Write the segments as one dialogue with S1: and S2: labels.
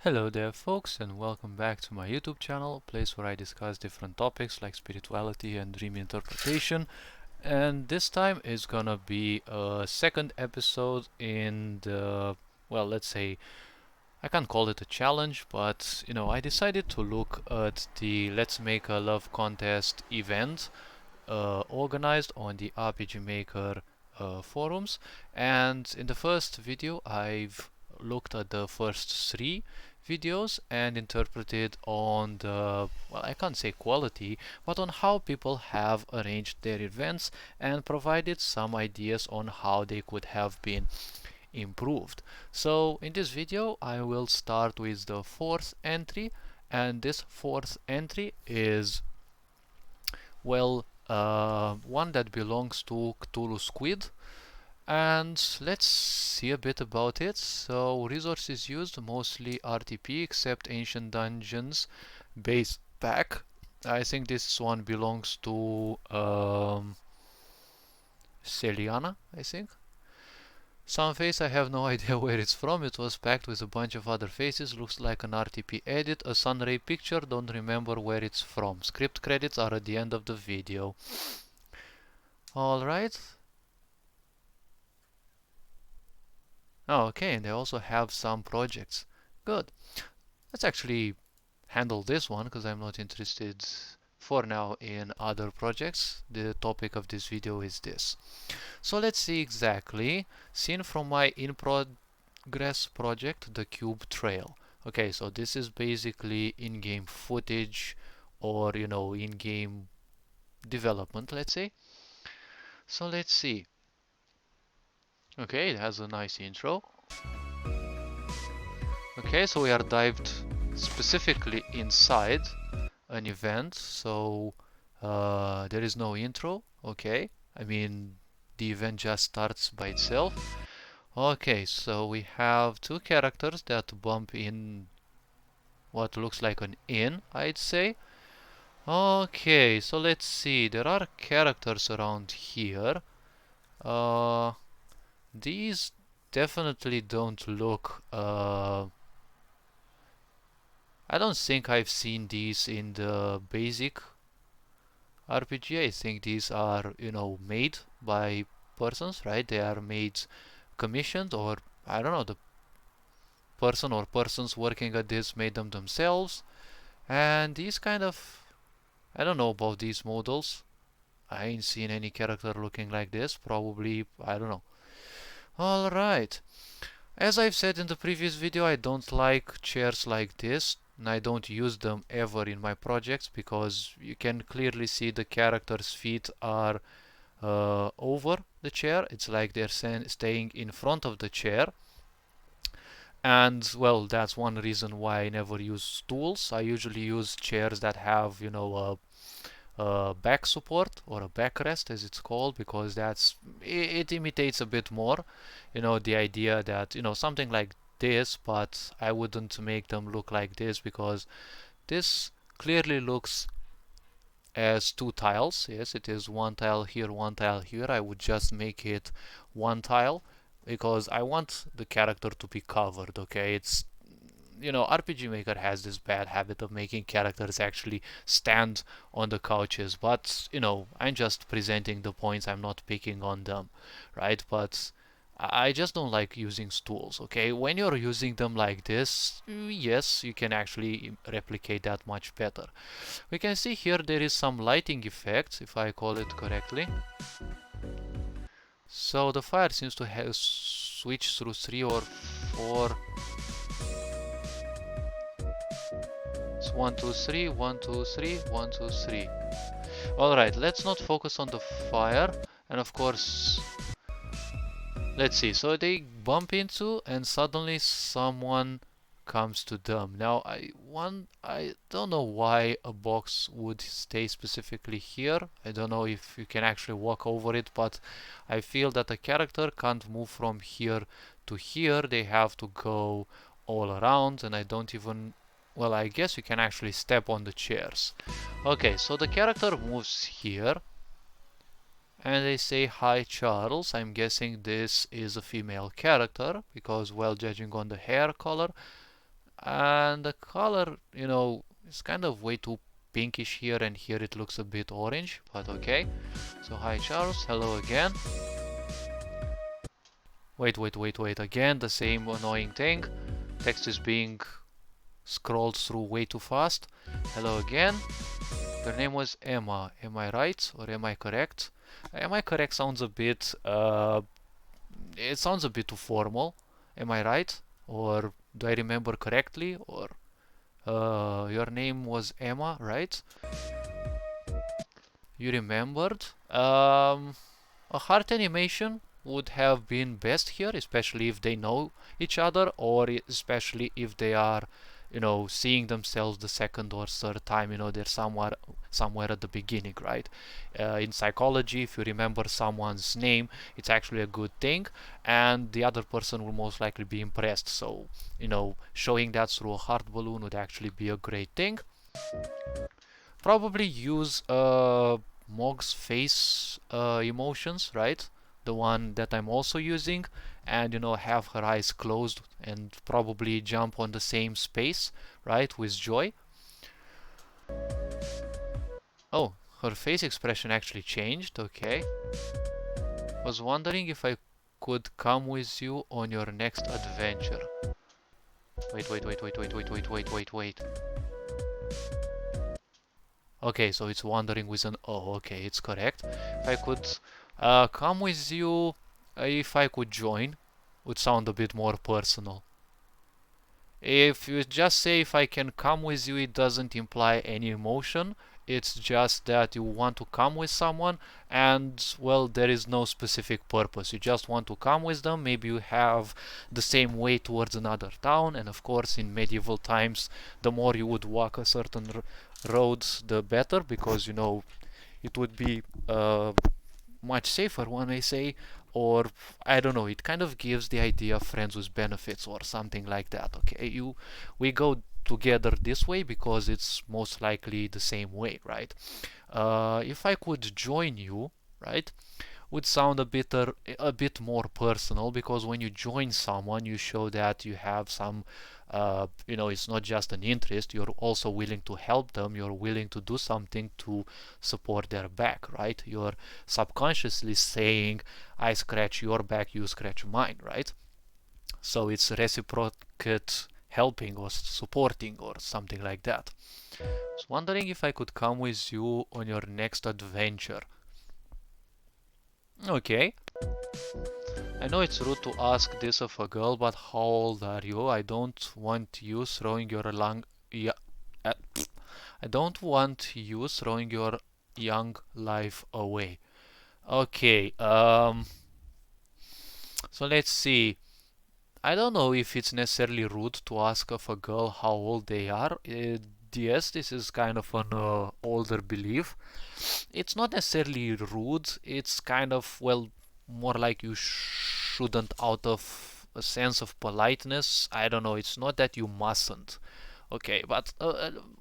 S1: Hello there folks, and welcome back to my YouTube channel, a place where I discuss different topics like spirituality and dream interpretation. And this time is gonna be a second episode in the, well, let's say, I can't call it a challenge, but I decided to look at the Let's Make a Love contest event organized on the RPG Maker forums. And in the first video I've looked at the first three videos and interpreted on the, well, I can't say quality, but on how people have arranged their events and provided some ideas on how they could have been improved. So in this video I will start with the fourth entry, and this fourth entry is, well, one that belongs to Cthulhu Squid, and let's see a bit about it. So resources used mostly RTP except Ancient Dungeons base pack. I think this one belongs to Celiana, I think. Some face, I have no idea where it's from. It was packed with a bunch of other faces. Looks like an RTP edit. A Sunray picture. Don't remember where it's from. Script credits are at the end of the video. Alright. Oh, okay, and they also have some projects. Good. Let's actually handle this one because I'm not interested for now in other projects. The topic of this video is this. So let's see exactly. Seen from my in-progress project, the Cube Trail. Okay, so this is basically in-game footage or, in-game development, let's say. So let's see. Okay, it has a nice intro. Okay, so we are dived specifically inside an event, so there is no intro. Okay, I mean the event just starts by itself. Okay, so we have two characters that bump in what looks like an inn, I'd say. Okay, so let's see, there are characters around here. These definitely don't look I don't think I've seen these in the basic RPG. I think these are, made by persons, right? They are made commissioned, or I don't know, the person or persons working at this made them themselves. And these kind of, I don't know about these models. I ain't seen any character looking like this. Probably, I don't know. Alright. As I've said in the previous video, I don't like chairs like this, and I don't use them ever in my projects because you can clearly see the character's feet are over the chair. It's like they're staying in front of the chair. And well, that's one reason why I never use stools. I usually use chairs that have, a back support or a backrest as it's called, because it imitates a bit more, the idea that, something like this, but I wouldn't make them look like this because this clearly looks as two tiles. Yes, it is one tile here, one tile here. I would just make it one tile because I want the character to be covered. Okay, it's, RPG Maker has this bad habit of making characters actually stand on the couches, but I'm just presenting the points, I'm not picking on them, right? But I just don't like using stools. Okay, when you're using them like this, yes, you can actually replicate that much better. We can see here there is some lighting effects, if I call it correctly. So the fire seems to have switched through 3 or 4. It's 1 2 3 1 2 3 1 2 3. Alright, let's not focus on the fire, and of course, let's see. So they bump into and suddenly someone comes to them. Now I don't know why a box would stay specifically here. I don't know if you can actually walk over it, but I feel that a character can't move from here to here. They have to go all around, and I don't even, well, I guess you can actually step on the chairs. Okay, so the character moves here and they say, "Hi Charles." I'm guessing this is a female character because, well, judging on the hair color, And the color, you know, is kind of way too pinkish here, and here it looks a bit orange, but okay. So hi Charles, hello again. Wait, again, the same annoying thing. Text is being scrolled through way too fast. Hello again. Your name was Emma, am I right or am I correct? Am I correct sounds a bit, it sounds a bit too formal. Am I right? Or do I remember correctly? Or your name was Emma, right? You remembered? A heart animation would have been best here, especially if they know each other, or especially if they are, you know, seeing themselves the second or third time. You know, they're somewhere at the beginning, right? In psychology, if you remember someone's name, it's actually a good thing, and the other person will most likely be impressed. So, you know, showing that through a heart balloon would actually be a great thing. Probably use Mog's face emotions, right? The one that I'm also using, and you know, have her eyes closed and probably jump on the same space, right, with joy. Oh, her face expression actually changed, okay. Was wondering if I could come with you on your next adventure. Wait. Okay, so it's wandering with an O. Okay, it's correct. If I could come with you, if I could join, would sound a bit more personal. If you just say if I can come with you, it doesn't imply any emotion. It's just that you want to come with someone, and well, there is no specific purpose. You just want to come with them. Maybe you have the same way towards another town, and of course, in medieval times, the more you would walk a certain roads, the better, because you know it would be much safer, one may say, or I don't know, it kind of gives the idea of friends with benefits or something like that. Okay, we go together this way because it's most likely the same way, right? If I could join you, right, would sound a bit more personal, because when you join someone, you show that you have some, you know, it's not just an interest. You're also willing to help them. You're willing to do something to support their back, right? You're subconsciously saying, "I scratch your back, you scratch mine," right? So it's reciprocate helping or supporting or something like that. I was wondering if I could come with you on your next adventure. Okay. I know it's rude to ask this of a girl, but how old are you? I don't want you throwing your long, yeah, I don't want you throwing your young life away. Okay, so let's see. I don't know if it's necessarily rude to ask of a girl how old they are. Yes, this is kind of an older belief. It's not necessarily rude. It's kind of, well, more like you shouldn't, out of a sense of politeness. I don't know. It's not that you mustn't. Okay, but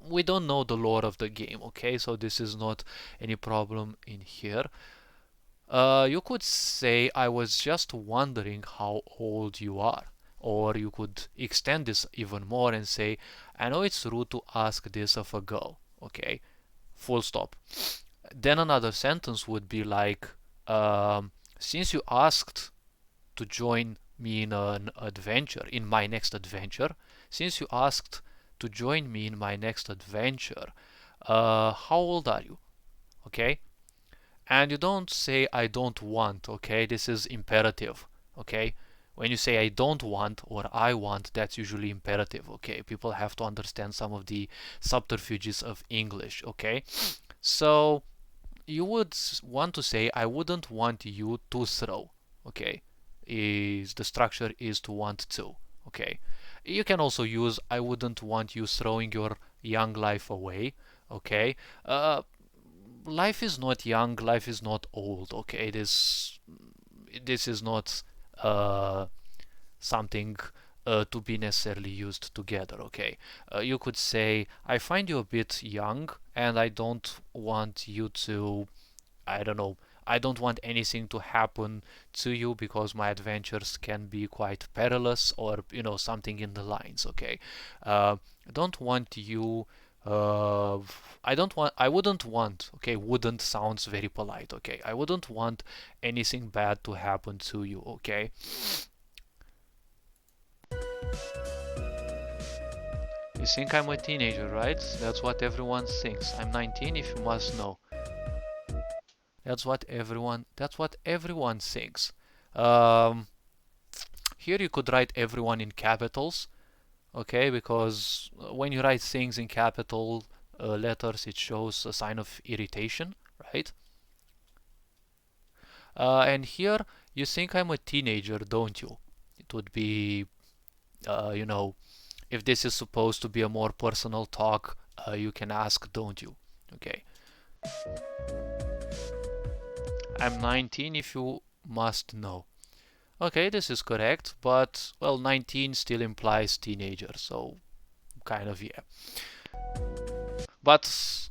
S1: we don't know the lore of the game. Okay, so this is not any problem in here. You could say, I was just wondering how old you are. Or you could extend this even more and say, I know it's rude to ask this of a girl. Okay, full stop. Then another sentence would be like, since you asked to join me in an adventure, in my next adventure, since you asked to join me in my next adventure, how old are you? Okay? And you don't say I don't want, okay? This is imperative, okay? When you say I don't want or I want, that's usually imperative, okay? People have to understand some of the subterfuges of English, okay? So you would want to say I wouldn't want you to throw, okay? Is the structure is to want to, okay? You can also use I wouldn't want you throwing your young life away, okay? Life is not young, life is not old, okay? This is not uh, something to be necessarily used together, okay? You could say, I find you a bit young and I don't want you to, I don't know, I don't want anything to happen to you because my adventures can be quite perilous, or something in the lines. Okay, I don't want you. Uh, I wouldn't want. Okay, wouldn't sounds very polite. Okay, I wouldn't want anything bad to happen to you. Okay. You think I'm a teenager, right? That's what everyone thinks. I'm 19, if you must know. That's what everyone thinks. Um, Here you could write everyone in capitals, okay? Because when you write things in capital letters, it shows a sign of irritation, right? And here you think I'm a teenager, don't you? It would be, if this is supposed to be a more personal talk, you can ask, don't you? Okay. I'm 19, if you must know. Okay, this is correct, but well, 19 still implies teenager, so kind of, yeah. But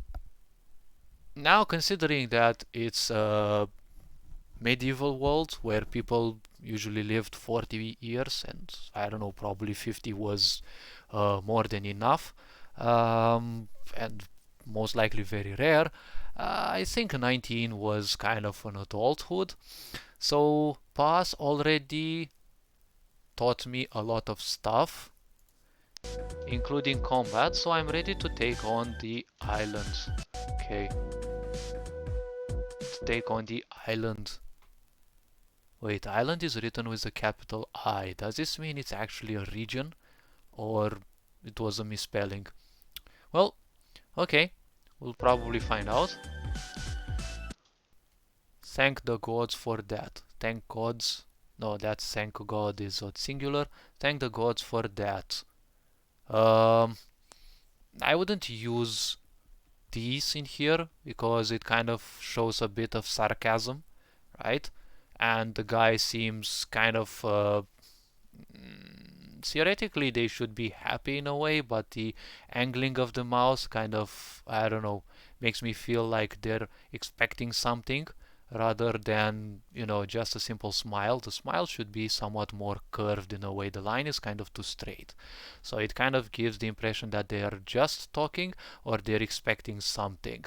S1: now, considering that it's a medieval world where people usually lived 40 years, and I don't know, probably 50 was more than enough, and most likely very rare, I think 19 was kind of an adulthood. So Pass already taught me a lot of stuff, including combat, so I'm ready to take on the island. Okay. To take on the island. Wait, island is written with a capital I. Does this mean it's actually a region? Or it was a misspelling? Well, okay. We'll probably find out. Thank the gods for that. Thank gods. No, that's thank God is singular. Thank the gods for that. Um, I wouldn't use these in here because it kind of shows a bit of sarcasm, right? And the guy seems kind of theoretically they should be happy in a way, but the angling of the mouth kind of, I don't know, makes me feel like they're expecting something rather than, just a simple smile. The smile should be somewhat more curved in a way. The line is kind of too straight. So it kind of gives the impression that they are just talking or they're expecting something.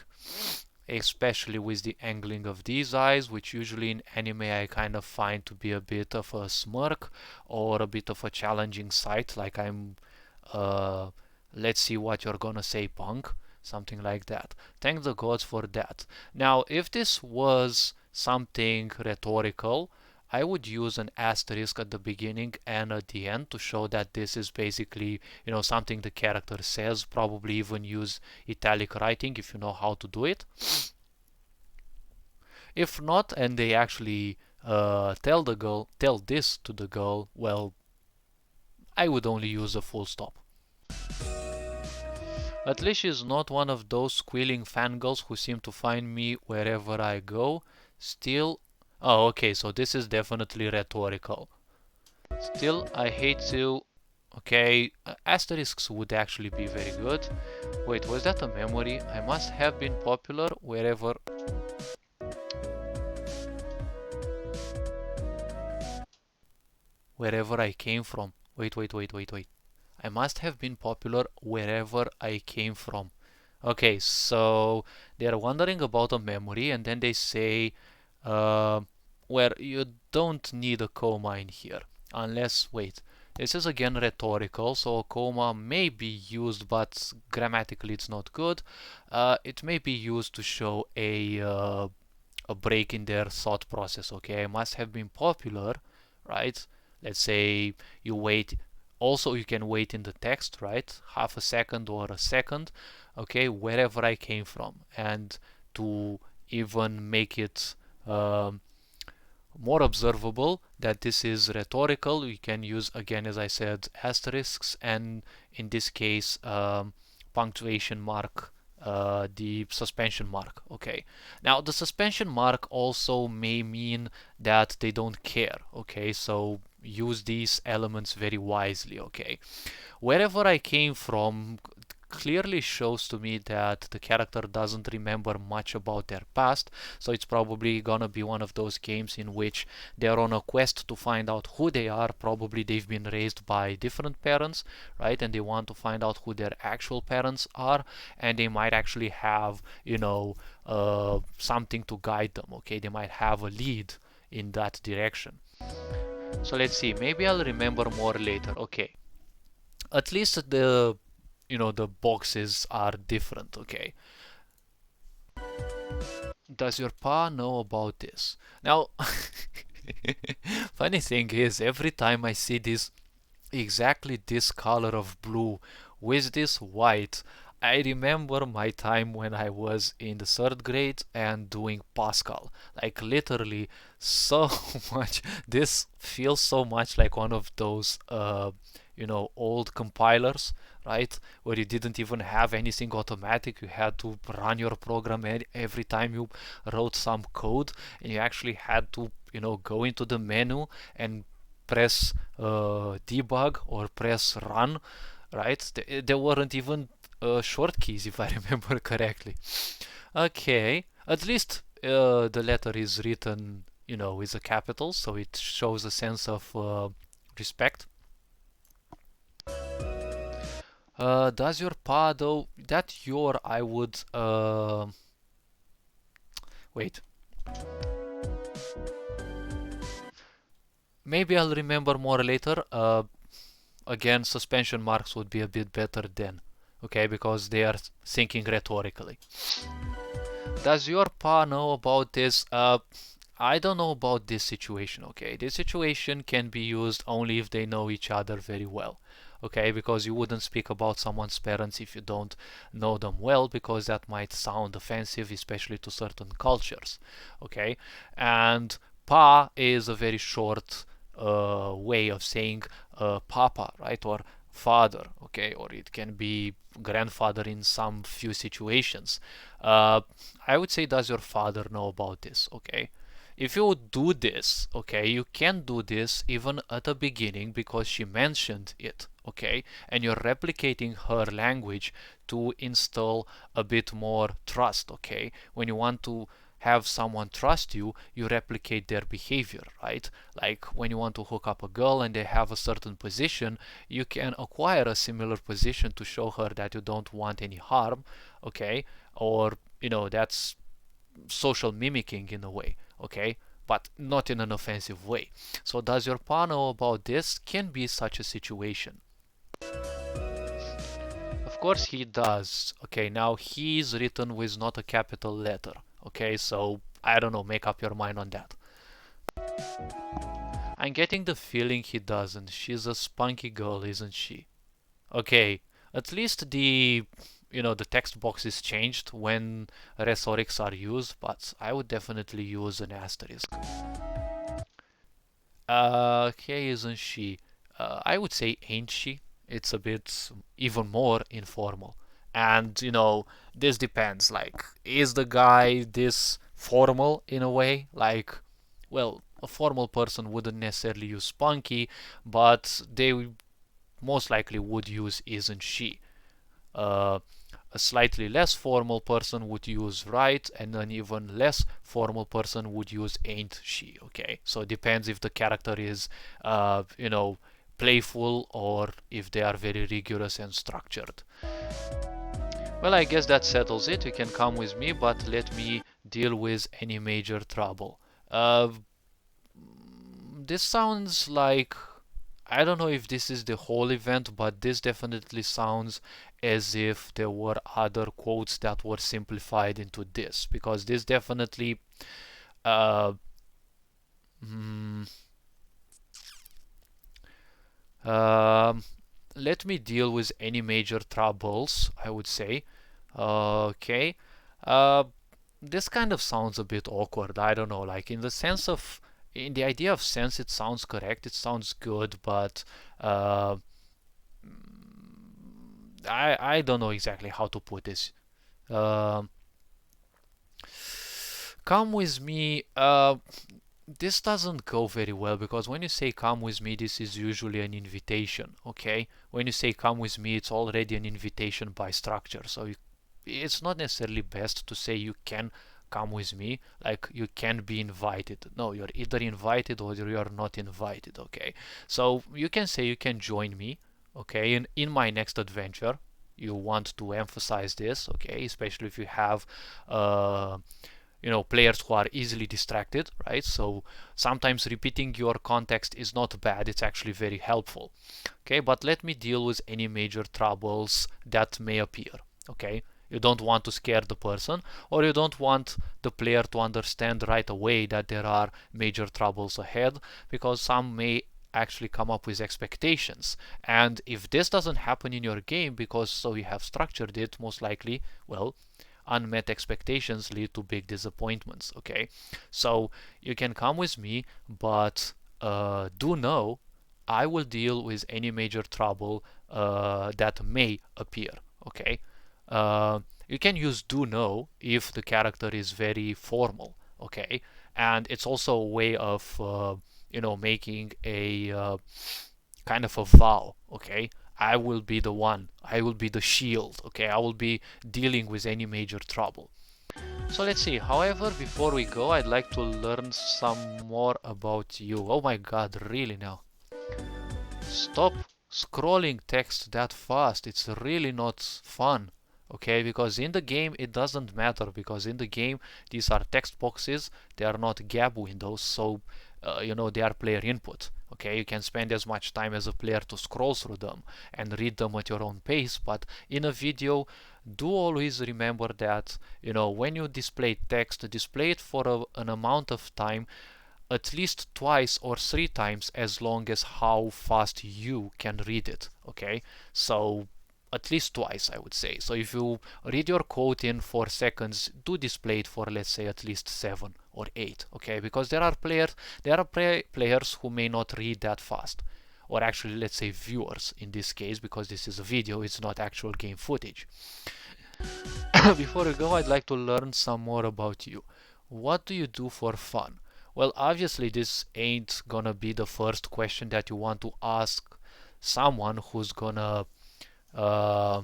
S1: Especially with the angling of these eyes, which usually in anime I kind of find to be a bit of a smirk or a bit of a challenging sight, like uh, let's see what you're gonna say, punk, something like that. Thank the gods for that. Now, if this was something rhetorical, I would use an asterisk at the beginning and at the end to show that this is basically, something the character says. Probably even use italic writing if you know how to do it. If not, and they actually tell this to the girl, well, I would only use a full stop. At least she's not one of those squealing fangirls who seem to find me wherever I go. Still, oh, okay, so this is definitely rhetorical. Still, I hate to. Okay, asterisks would actually be very good. Wait, was that a memory? I must have been popular wherever. Wherever I came from. Wait. I must have been popular wherever I came from. Okay, so they're wondering about a memory, and then they say, where you don't need a comma in here. Unless, wait, this is again rhetorical, so a comma may be used, but grammatically it's not good. It may be used to show a break in their thought process. Okay, I must have been popular, right? Let's say you wait. Also, you can wait in the text, right? Half a second or a second, okay, wherever I came from. And to even make it more observable that this is rhetorical, we can use, again, as I said, asterisks, and in this case, punctuation mark, the suspension mark. Okay, now the suspension mark also may mean that they don't care. Okay, so use these elements very wisely. Okay, wherever I came from clearly shows to me that the character doesn't remember much about their past, so it's probably gonna be one of those games in which they're on a quest to find out who they are. Probably they've been raised by different parents, right? And they want to find out who their actual parents are, and they might actually have, something to guide them, okay? They might have a lead in that direction. So let's see, maybe I'll remember more later. Okay, at least the boxes are different. Okay, does your pa know about this? Now, funny thing is, every time I see this exactly this color of blue with this white, I remember my time when I was in the third grade and doing Pascal. Like literally so much. This feels so much like one of those old compilers, right? Where you didn't even have anything automatic. You had to run your program every time you wrote some code, and you actually had to, go into the menu and press debug or press run, right? There weren't even short keys, if I remember correctly. Okay, at least the letter is written, with a capital, so it shows a sense of respect. Does your pa though? That your I would wait. Maybe I'll remember more later. Again, suspension marks would be a bit better then, okay, because they are thinking rhetorically. Does your pa know about this? I don't know about this situation, okay? This situation can be used only if they know each other very well, okay? Because you wouldn't speak about someone's parents if you don't know them well, because that might sound offensive, especially to certain cultures, okay? And pa is a very short way of saying papa, right? Or father, okay? Or it can be grandfather in some few situations. I would say, does your father know about this, okay? If you do this, okay, you can do this even at the beginning because she mentioned it, okay, and you're replicating her language to install a bit more trust, okay. When you want to have someone trust you, you replicate their behavior, right? Like when you want to hook up a girl and they have a certain position, you can acquire a similar position to show her that you don't want any harm, okay, or that's social mimicking in a way, okay, but not in an offensive way. So does your pa know about this? Can be such a situation. Of course he does. Okay, now he's written with not a capital letter. Okay, so I don't know, make up your mind on that. I'm getting the feeling he doesn't. She's a spunky girl, isn't she? Okay, at least the text box is changed when rhetorics are used, but I would definitely use an asterisk. Okay, isn't she? I would say ain't she? It's a bit even more informal. And, this depends. Like, is the guy this formal in a way? Like, well, a formal person wouldn't necessarily use spunky, but they most likely would use isn't she. Uh, a slightly less formal person would use right, and an even less formal person would use ain't she. Okay, so it depends if the character is, playful or if they are very rigorous and structured. Well, I guess that settles it. You can come with me, but let me deal with any major trouble. This sounds like, I don't know if this is the whole event, but this definitely sounds as if there were other quotes that were simplified into this, because this definitely uh, mm, um, let me deal with any major troubles, I would say. Okay. Uh, this kind of sounds a bit awkward. I don't know, like in the idea of sense, it sounds correct, it sounds good, but uh, I don't know exactly how to put this. Um Come with me. this doesn't go very well, because when you say come with me, this is usually an invitation, okay? When you say come with me, it's already an invitation by structure. So it's not necessarily best to say you can come with me, like you can be invited. No, you're either invited or you're not invited, okay? So you can say you can join me, okay, in my next adventure. You want to emphasize this, okay, especially if you have players who are easily distracted, right? So sometimes repeating your context is not bad, it's actually very helpful. Okay, but let me deal with any major troubles that may appear. Okay, you don't want to scare the person, or you don't want the player to understand right away that there are major troubles ahead, because some may actually come up with expectations. And if this doesn't happen in your game, because so you have structured it, most likely, well, unmet expectations lead to big disappointments. Okay, so you can come with me, but do know I will deal with any major trouble that may appear. Okay, you can use do know if the character is very formal. Okay, and it's also a way of making a kind of a vow. Okay, I will be the one, I will be the shield. Okay, I will be dealing with any major trouble. So let's see. However, before we go, I'd like to learn some more about you. Oh my god, really now? Stop scrolling text that fast. It's really not fun. Okay, because in the game it doesn't matter, because in the game these are text boxes, they are not gap windows, so they are player input. Okay, you can spend as much time as a player to scroll through them and read them at your own pace, but in a video, do always remember that when you display text, display it for an amount of time, at least twice or three times as long as how fast you can read it. Okay, so at least twice, I would say. So if you read your quote in 4 seconds, do display it for, let's say, at least 7 or 8. Okay, because there are players who may not read that fast, or actually, let's say, viewers in this case, because this is a video, it's not actual game footage. Before we go, I'd like to learn some more about you. What do you do for fun? Well, obviously this ain't gonna be the first question that you want to ask someone who's gonna uh,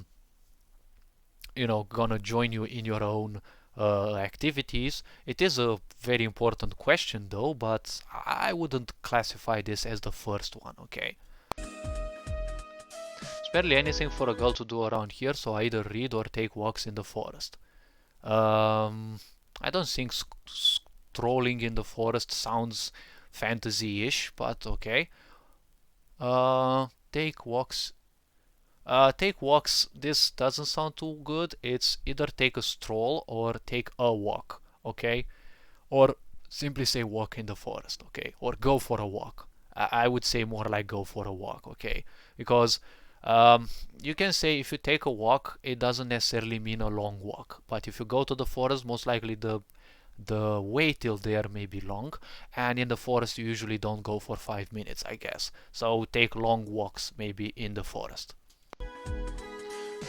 S1: gonna join you in your own activities. It is a very important question though, but I wouldn't classify this as the first one. Okay, it's barely anything for a girl to do around here, so I either read or take walks in the forest. I don't think strolling in the forest sounds fantasy-ish, but okay. Take walks. Take walks. This doesn't sound too good. It's either take a stroll or take a walk. Okay, or simply say walk in the forest. Okay, or go for a walk. I would say more like go for a walk. Okay, because you can say if you take a walk, it doesn't necessarily mean a long walk. But if you go to the forest, most likely the way till there may be long, and in the forest you usually don't go for 5 minutes, I guess. So take long walks maybe in the forest.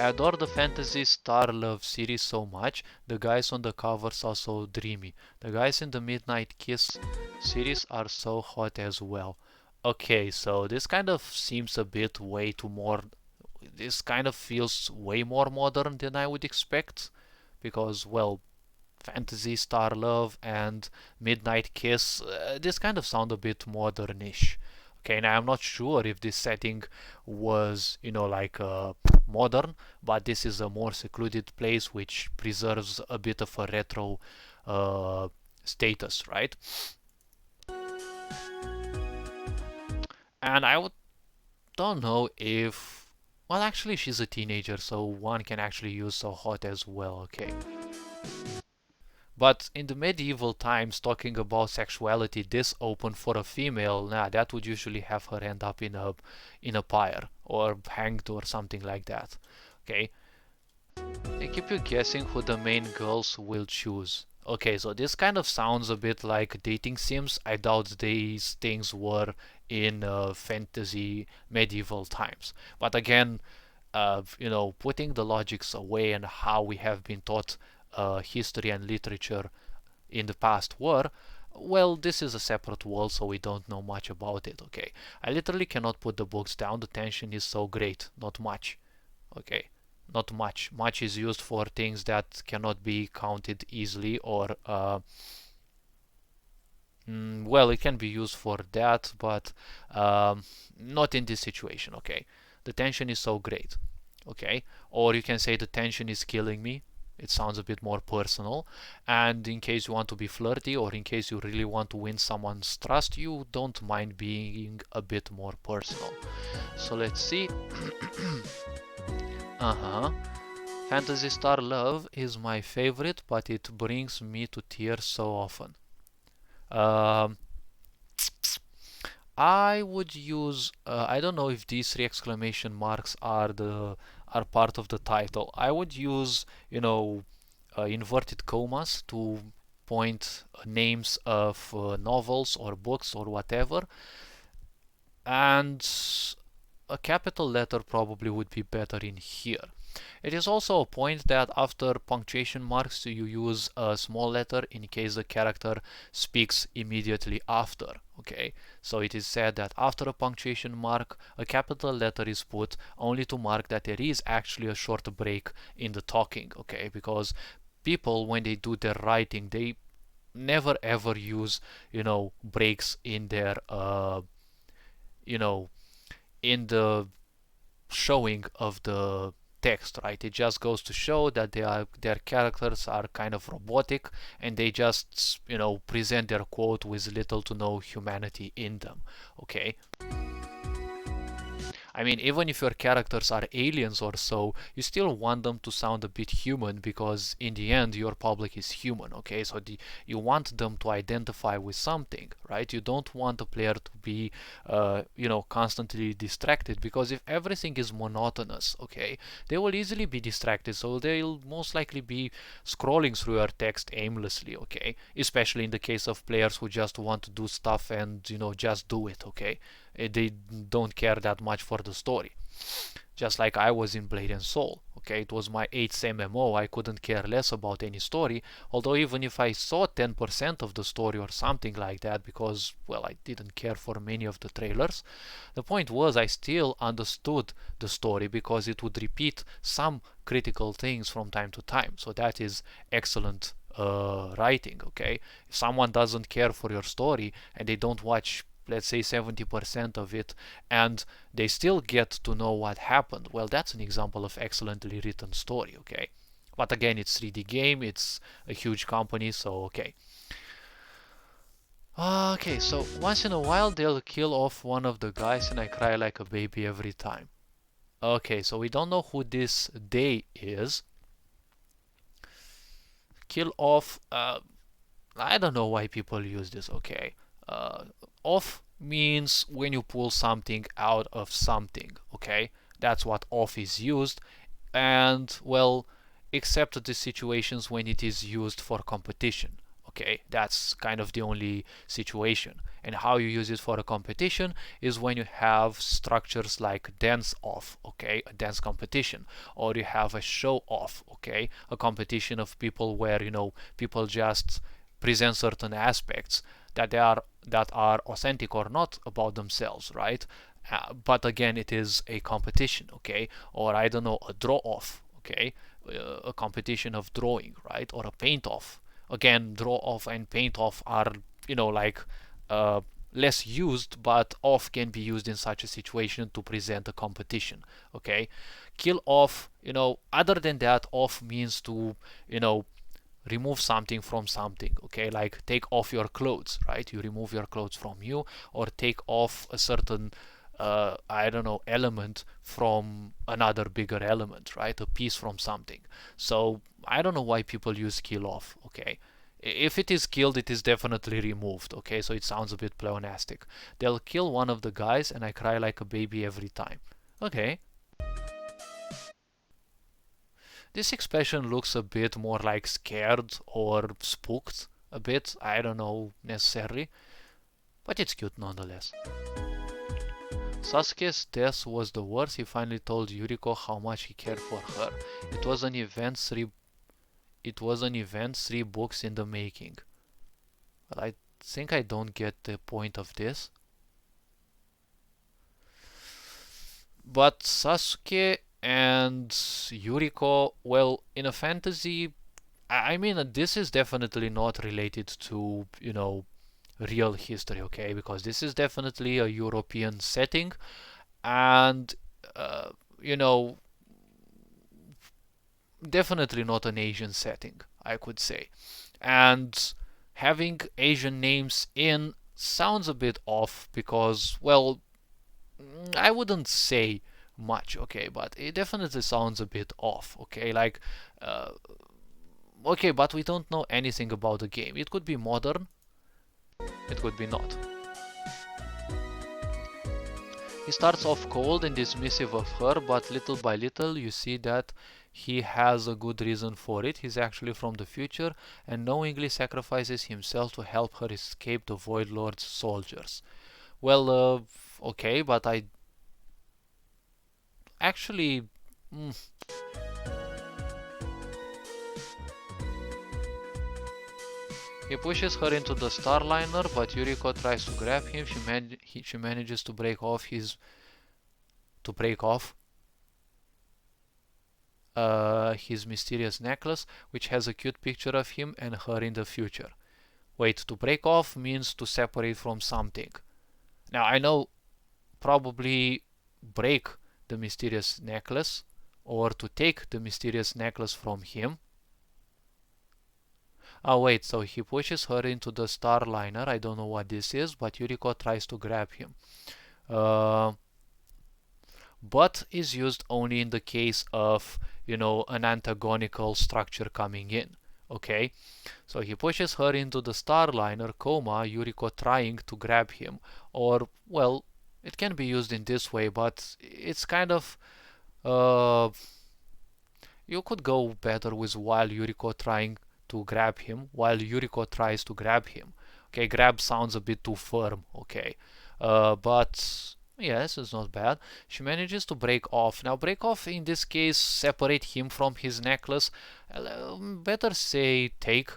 S1: I adore the Fantasy Star Love series so much. The guys on the covers are so dreamy. The guys in the Midnight Kiss series are so hot as well. Okay, so this kind of seems a bit way too more. This kind of feels way more modern than I would expect, because, well, Fantasy Star Love and Midnight Kiss, this kind of sound a bit modernish. Okay, now I'm not sure if this setting was, like modern, but this is a more secluded place which preserves a bit of a retro status, right? And don't know if, well, actually she's a teenager, so one can actually use so hot as well. Okay. But in the medieval times, talking about sexuality this open for a female, nah, that would usually have her end up in a pyre or hanged or something like that. Okay, they keep you guessing who the main girls will choose. Okay, so this kind of sounds a bit like dating sims. I doubt these things were in fantasy medieval times. But again, putting the logics away and how we have been taught history and literature in the past were, Well, this is a separate world, so we don't know much about it, okay? I literally cannot put the books down. The tension is so great. Not much, okay? Not much. Much is used for things that cannot be counted easily or well, it can be used for that, but not in this situation, okay? The tension is so great, okay? Or you can say the tension is killing me. It sounds a bit more personal. And in case you want to be flirty or in case you really want to win someone's trust, you don't mind being a bit more personal. So let's see. Uh-huh. Phantasy Star Love is my favorite, but it brings me to tears so often. Um, I would use I don't know if these three exclamation marks are part of the title. I would use, inverted commas to point names of novels or books or whatever, and a capital letter probably would be better in here. It is also a point that after punctuation marks you use a small letter in case the character speaks immediately after, okay? So it is said that after a punctuation mark a capital letter is put only to mark that there is actually a short break in the talking, okay? Because people, when they do their writing, they never ever use, breaks in their you know in the showing of the text, right? It just goes to show that their characters are kind of robotic and they just, present their quote with little to no humanity in them, okay? I mean, even if your characters are aliens or so, you still want them to sound a bit human because in the end your public is human, okay? So you want them to identify with something, right? You don't want the player to be, constantly distracted because if everything is monotonous, okay, they will easily be distracted. So they'll most likely be scrolling through your text aimlessly, okay? Especially in the case of players who just want to do stuff and, just do it, okay? They don't care that much for the story. Just like I was in Blade and Soul. Okay, it was my 8th MMO, I couldn't care less about any story, although even if I saw 10% of the story or something like that, because, well, I didn't care for many of the trailers, the point was I still understood the story because it would repeat some critical things from time to time. So that is excellent writing, okay? If someone doesn't care for your story and they don't watch, let's say, 70% of it and they still get to know what happened, well, that's an example of excellently written story, okay? But again, it's 3D game, it's a huge company, so okay. Okay, so once in a while they'll kill off one of the guys and I cry like a baby every time. Okay, so we don't know who this they is. Kill off, I don't know why people use this, okay? Off means when you pull something out of something, okay? That's what off is used, and, well, except the situations when it is used for competition, okay? That's kind of the only situation. And how you use it for a competition is when you have structures like dance off, okay, a dance competition, or you have a show off, okay, a competition of people where, people just present certain aspects that are authentic or not about themselves, right? But again, it is a competition, okay? Or I don't know, a draw off, okay? A competition of drawing, right? Or a paint off. Again, draw off and paint off are, like less used, but off can be used in such a situation to present a competition, okay? Kill off, other than that, off means to, remove something from something, okay? Like take off your clothes, right? You remove your clothes from you, or take off a certain I don't know, element from another bigger element, right? A piece from something. So I don't know why people use kill off, okay? If it is killed, it is definitely removed, okay? So it sounds a bit pleonastic. They'll kill one of the guys and I cry like a baby every time. Okay. This expression looks a bit more like scared or spooked a bit. I don't know necessarily, but it's cute nonetheless. Sasuke's death was the worst. He finally told Yuriko how much he cared for her. It was an event three books in the making. But I think I don't get the point of this. But Sasuke and Yuriko, well, in a fantasy, I mean, this is definitely not related to, real history, okay? Because this is definitely a European setting, and, uh, you know, definitely not an Asian setting, I could say. And having Asian names in sounds a bit off because, well, I wouldn't say much, okay, but it definitely sounds a bit off, okay? Like, uh, okay, but we don't know anything about the game. It could be modern, it could be not. He starts off cold and dismissive of her, but little by little you see that he has a good reason for it. He's actually from the future and knowingly sacrifices himself to help her escape the Void Lord's soldiers. Well, okay, but I actually... Mm, he pushes her into the Starliner, but Yuriko tries to grab him. She manages to break off his mysterious necklace, which has a cute picture of him and her in the future. Wait, to break off means to separate from something. Now I know probably break the mysterious necklace or to take the mysterious necklace from him. Oh wait, so he pushes her into the Starliner. I don't know what this is, but Yuriko tries to grab him. But is used only in the case of, an antagonical structure coming in. Okay, so he pushes her into the Starliner, Yuriko trying to grab him. Or, well, it can be used in this way, but it's kind of... you could go better with while Yuriko trying to grab him, while Yuriko tries to grab him. Okay, grab sounds a bit too firm, okay. But yes, it's not bad. She manages to break off. Now, break off in this case, separate him from his necklace. Better say take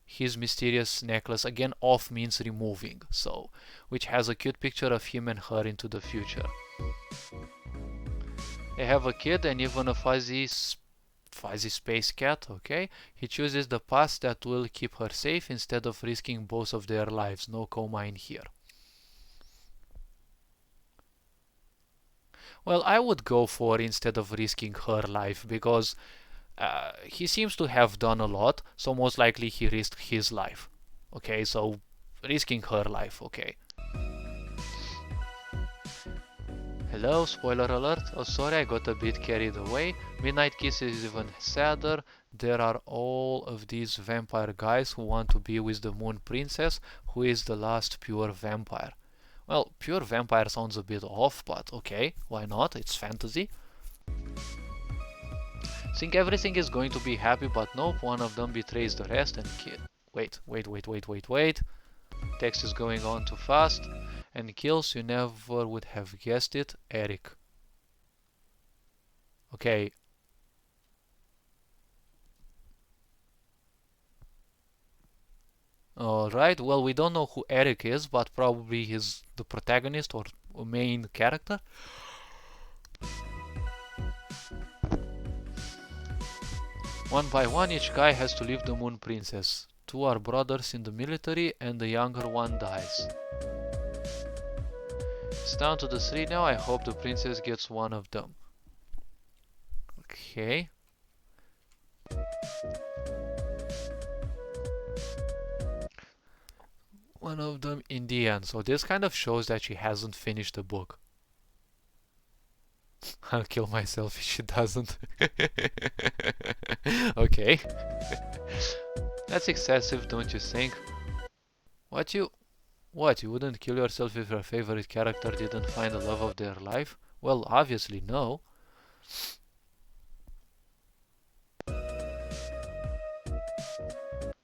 S1: his mysterious necklace. Again, off means removing, so, which has a cute picture of him and her into the future. They have a kid and even a fuzzy space cat, okay? He chooses the path that will keep her safe instead of risking both of their lives. No coma in here. Well, I would go for instead of risking her life because he seems to have done a lot, so most likely he risked his life. Okay, so risking her life, okay. Hello, spoiler alert. Oh, sorry, I got a bit carried away. Midnight Kiss is even sadder. There are all of these vampire guys who want to be with the Moon Princess, who is the last pure vampire. Well, pure vampire sounds a bit off, but okay, why not? It's fantasy. Think everything is going to be happy, but nope, one of them betrays the rest and wait. Text is going on too fast. And kills, you never would have guessed it, Eric. Okay. Alright, well, we don't know who Eric is, but probably he's the protagonist or main character. One by one, each guy has to leave the Moon Princess. Two are brothers in the military, and the younger one dies. It's down to the three now. I hope the princess gets one of them. Okay. One of them in the end. So this kind of shows that she hasn't finished the book. I'll kill myself if she doesn't. Okay. That's excessive, don't you think? What, you wouldn't kill yourself if your favorite character didn't find the love of their life? Well, obviously no.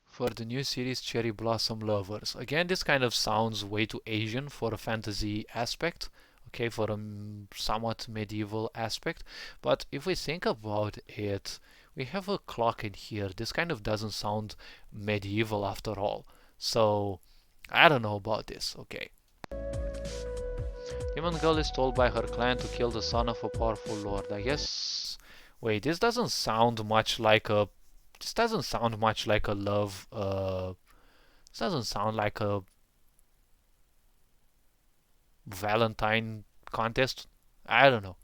S1: For the new series Cherry Blossom Lovers. Again, this kind of sounds way too Asian for a fantasy aspect. Okay, for a somewhat medieval aspect. But if we think about it, we have a clock in here. This kind of doesn't sound medieval after all. So I don't know about this. Okay. Demon girl is told by her clan to kill the son of a powerful lord. I guess. Wait, this doesn't sound much like a. This doesn't sound much like a love. This doesn't sound like a Valentine contest. I don't know.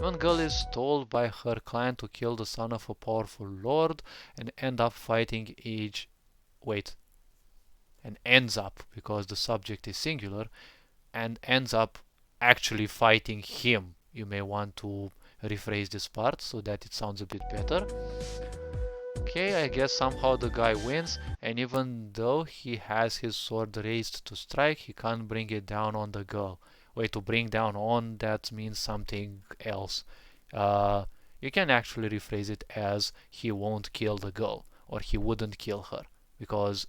S1: One girl is told by her clan to kill the son of a powerful lord and end up fighting each. Wait. And ends up, because the subject is singular, and ends up actually fighting him. You may want to rephrase this part so that it sounds a bit better. Okay, I guess somehow the guy wins, and even though he has his sword raised to strike, he can't bring it down on the girl. Wait, to bring down on, that means something else. Uh, you can actually rephrase it as he won't kill the girl, or he wouldn't kill her, because,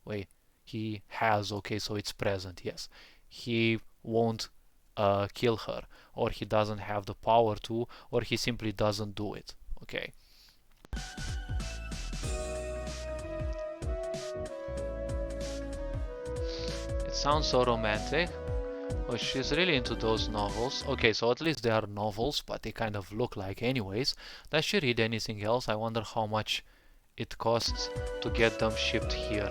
S1: wait, he has, okay, so it's present, yes. He won't kill her, or he doesn't have the power to, or he simply doesn't do it, okay. It sounds so romantic. Oh, she's really into those novels. Okay, so at least they are novels, but they kind of look like anyways. Does she read anything else? I wonder how much it costs to get them shipped here.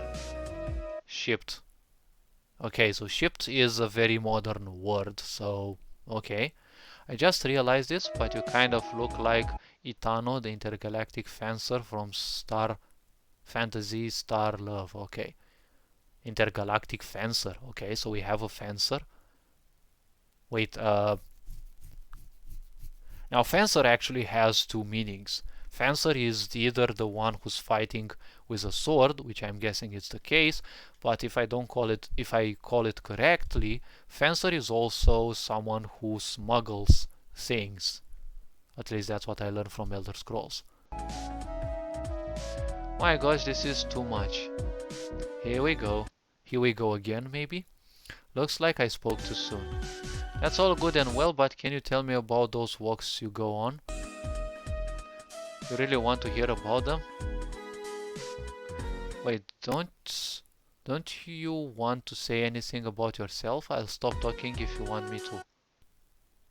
S1: Shipped. Okay, so shipped is a very modern word, so okay. I just realized this, but you kind of look like Itano, the intergalactic fencer from Star Fantasy Star Love. Okay. Intergalactic fencer. Okay, so we have a fencer. Wait, now fencer actually has two meanings. Fencer is either the one who's fighting with a sword, which I'm guessing is the case, but if I call it correctly, fencer is also someone who smuggles things. At least that's what I learned from Elder Scrolls. My gosh, this is too much. Here we go. Here we go again, maybe? Looks like I spoke too soon. That's all good and well, but can you tell me about those walks you go on? You really want to hear about them? Wait, don't you want to say anything about yourself? I'll stop talking if you want me to.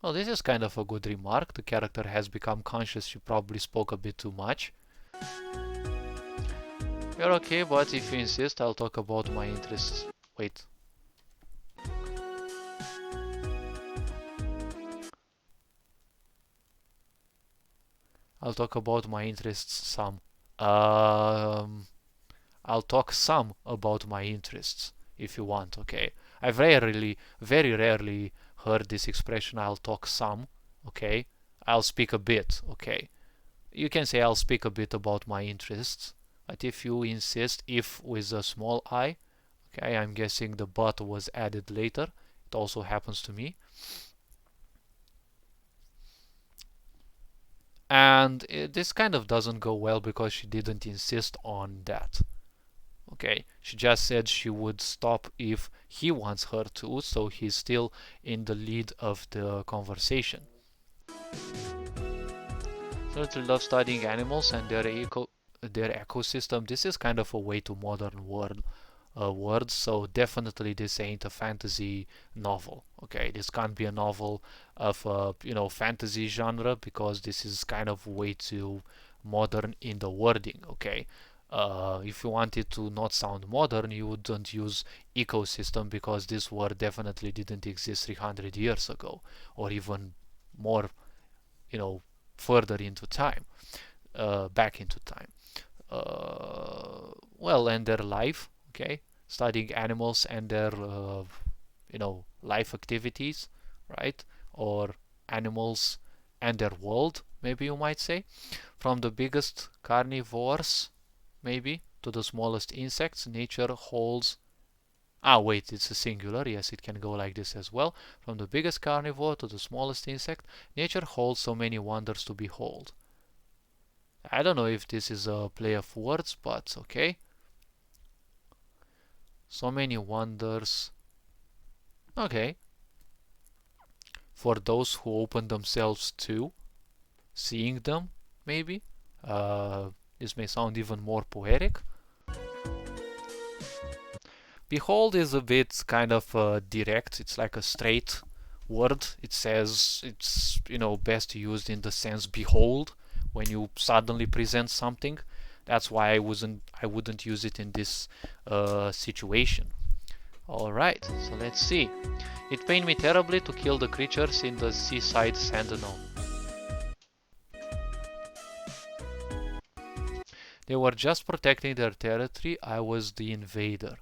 S1: Well, this is kind of a good remark. The character has become conscious she probably spoke a bit too much. You're okay, but if you insist, I'll talk about my interests. Wait. I'll talk about my interests some. I'll talk some about my interests if you want, okay? I've very rarely heard this expression, I'll talk some, okay? I'll speak a bit, okay? You can say I'll speak a bit about my interests, but if you insist, if with a small I, okay, I'm guessing the but was added later. It also happens to me. And this kind of doesn't go well because she didn't insist on that. Okay, she just said she would stop if he wants her to, so he's still in the lead of the conversation. So I love studying animals and their ecosystem. This is kind of a way to modern words, so definitely this ain't a fantasy novel. Okay, this can't be a novel of fantasy genre because this is kind of way too modern in the wording. Okay, if you wanted to not sound modern, you wouldn't use ecosystem because this word definitely didn't exist 300 years ago, or even more, further into time, back into time. Well, and their life, okay, studying animals and their life activities, right, or animals and their world, maybe you might say, from the biggest carnivores maybe to the smallest insects, nature holds. Wait, it's a singular. Yes, it can go like this as well. From the biggest carnivore to the smallest insect, nature holds so many wonders to behold. I don't know if this is a play of words, but okay. So many wonders. Okay. For those who open themselves to seeing them, maybe. This may sound even more poetic. Behold is a bit kind of direct. It's like a straight word. It says it's, you know, best used in the sense behold when you suddenly present something. That's why I wouldn't use it in this situation. Alright, so let's see. It pained me terribly to kill the creatures in the seaside Sentinel. They were just protecting their territory. I was the invader.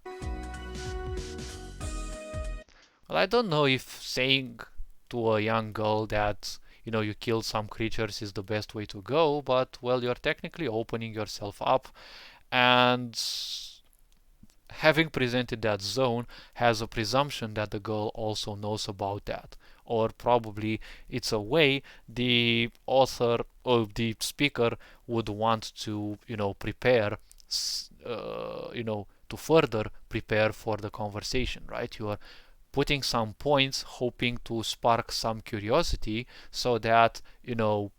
S1: Well, I don't know if saying to a young girl that, you know, you killed some creatures is the best way to go, but, well, you're technically opening yourself up, and having presented that zone has a presumption that the girl also knows about that. Or probably it's a way the author or the speaker would want to, you know, prepare, you know, to further prepare for the conversation, right? You are putting some points hoping to spark some curiosity so that, you know,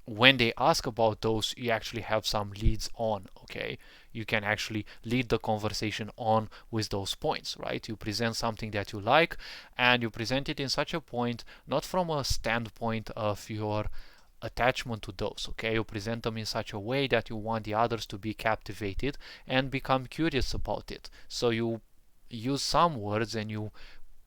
S1: when they ask about those, you actually have some leads on, okay? You can actually lead the conversation on with those points, right? You present something that you like, and you present it in such a point, not from a standpoint of your attachment to those, okay? You present them in such a way that you want the others to be captivated and become curious about it. So you use some words, and you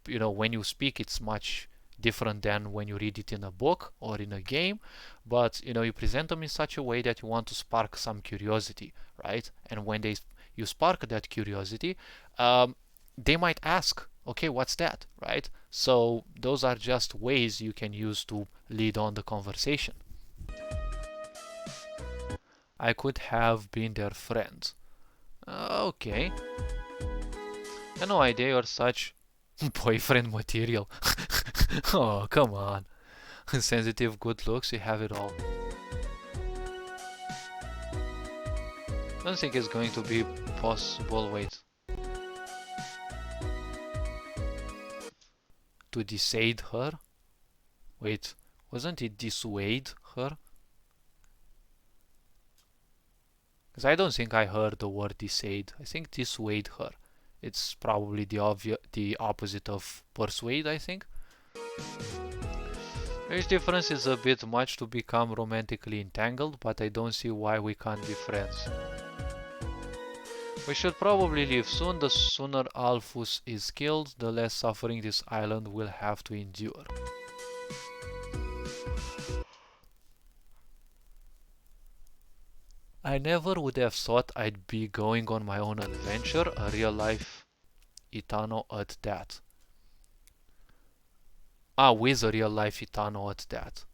S1: know, when you speak, it's much different than when you read it in a book or in a game, but, you know, you present them in such a way that you want to spark some curiosity, right? And when you spark that curiosity, they might ask, okay, what's that, right? So those are just ways you can use to lead on the conversation. I could have been their friend. Okay. I had no idea you're such boyfriend material. Oh, come on. Sensitive, good looks, you have it all. I don't think it's going to be possible. Wait. To dissuade her? Wait, wasn't it dissuade her? Because I don't think I heard the word dissuade. I think dissuade her. It's probably the opposite of persuade, I think. Age difference is a bit much to become romantically entangled, but I don't see why we can't be friends. We should probably leave soon. The sooner Alphus is killed, the less suffering this island will have to endure. I never would have thought I'd be going on my own adventure, a real-life Itano at that. With a real-life Itano at that.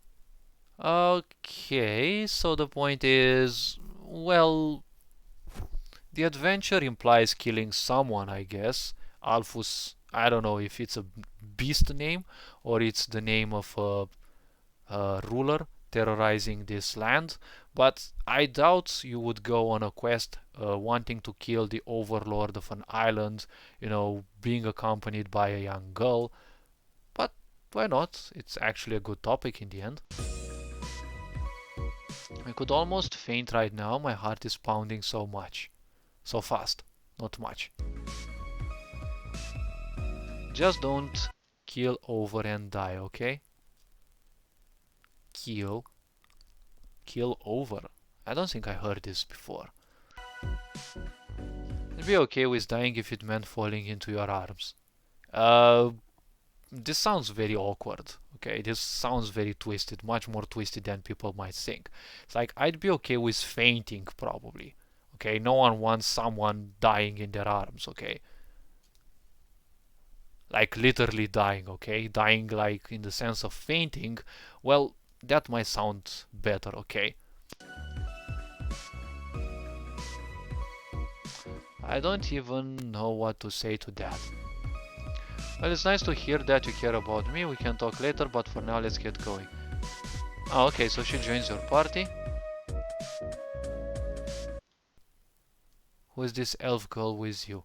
S1: Okay, so the point is, well, the adventure implies killing someone, I guess. Alphus, I don't know if it's a beast name or it's the name of a ruler terrorizing this land, but I doubt you would go on a quest wanting to kill the overlord of an island, you know, being accompanied by a young girl. But why not? It's actually a good topic in the end. I could almost faint right now. My heart is pounding so much. So fast. Not much. Just don't kill over and die, okay? Kill over. I don't think I heard this before. I'd be okay with dying if it meant falling into your arms. This sounds very awkward. Okay, this sounds very twisted, much more twisted than people might think. It's like, I'd be okay with fainting, probably. Okay, no one wants someone dying in their arms, okay? Like literally dying, okay? Dying like in the sense of fainting, well, that might sound better, okay? I don't even know what to say to that. Well, it's nice to hear that you care about me. We can talk later, but for now, let's get going. Oh, okay, so she joins your party. Who is this elf girl with you?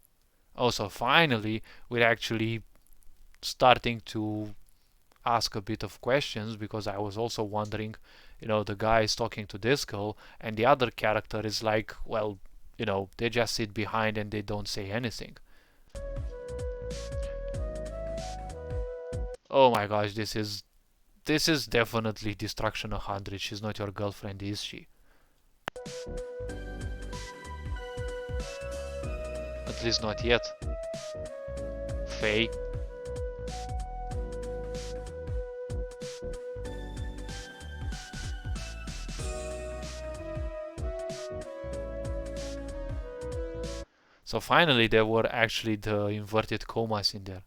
S1: Oh, so finally, we're actually starting to ask a bit of questions, because I was also wondering, you know, the guy is talking to this girl, and the other character is like, well, you know, they just sit behind and they don't say anything. Oh my gosh, this is definitely Destruction 100. She's not your girlfriend, is she? At least not yet. Faye. So finally there were actually the inverted commas in there.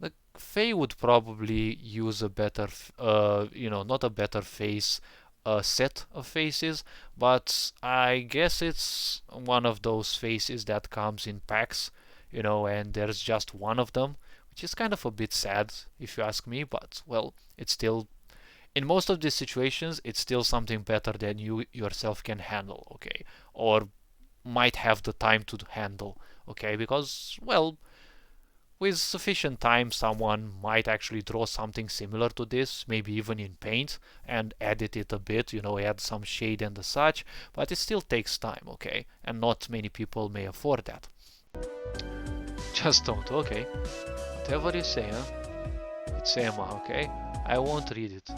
S1: The Faye would probably use a better, not a better face, a set of faces, but I guess it's one of those faces that comes in packs, and there's just one of them, which is kind of a bit sad if you ask me, but well, it's still, in most of these situations, it's still something better than you yourself can handle, okay? Or might have the time to handle, okay? Because, well, with sufficient time, someone might actually draw something similar to this, maybe even in paint, and edit it a bit, add some shade and such, but it still takes time, okay? And not many people may afford that. Just don't, okay? Whatever you say, huh? It's Emma, okay? I won't read it.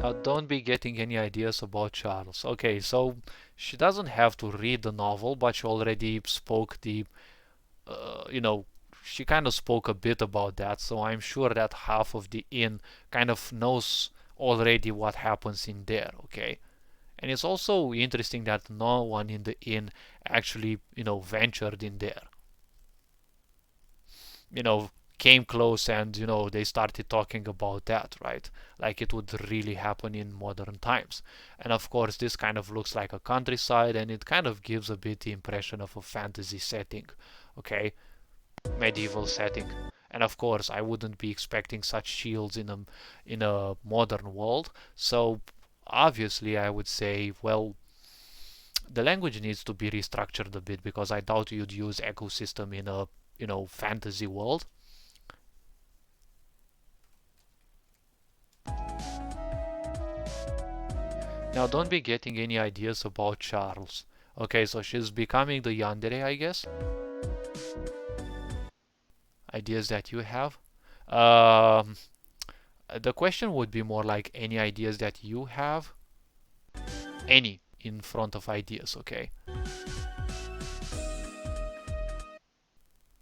S1: Now, don't be getting any ideas about Charles. Okay, so she doesn't have to read the novel, but she already spoke she kind of spoke a bit about that, so I'm sure that half of the inn kind of knows already what happens in there, okay? And it's also interesting that no one in the inn actually, ventured in there. Came close and, they started talking about that, right? Like it would really happen in modern times. And of course, this kind of looks like a countryside and it kind of gives a bit the impression of a fantasy setting, okay? Medieval setting. And of course, I wouldn't be expecting such shields in a modern world. So obviously, I would say, well, the language needs to be restructured a bit because I doubt you'd use ecosystem in a fantasy world. Now, don't be getting any ideas about Charles. Okay, so she's becoming the yandere, I guess. Ideas that you have. The question would be more like any ideas that you have. Any in front of ideas, okay?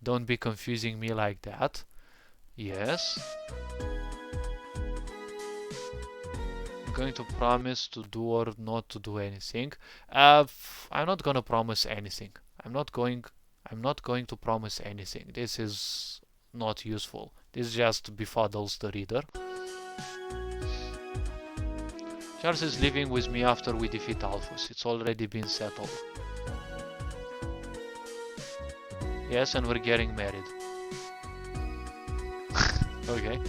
S1: Don't be confusing me like that. Yes. I'm going to promise to do or not to do anything. I'm not gonna promise anything. I'm not going to promise anything. This is not useful. This just befuddles the reader. Charles is living with me after we defeat Alphys. It's already been settled. Yes, and we're getting married. Okay.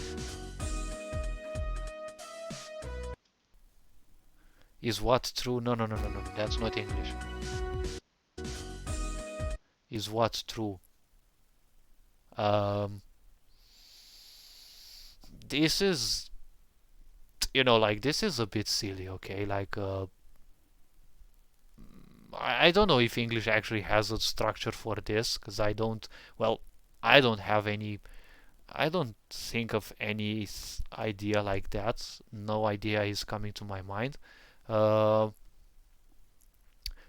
S1: Is what true? No. That's not English. Is what true? This is, this is a bit silly, okay? Like, I don't know if English actually has a structure for this, because I don't have any, I don't think of any idea like that. No idea is coming to my mind.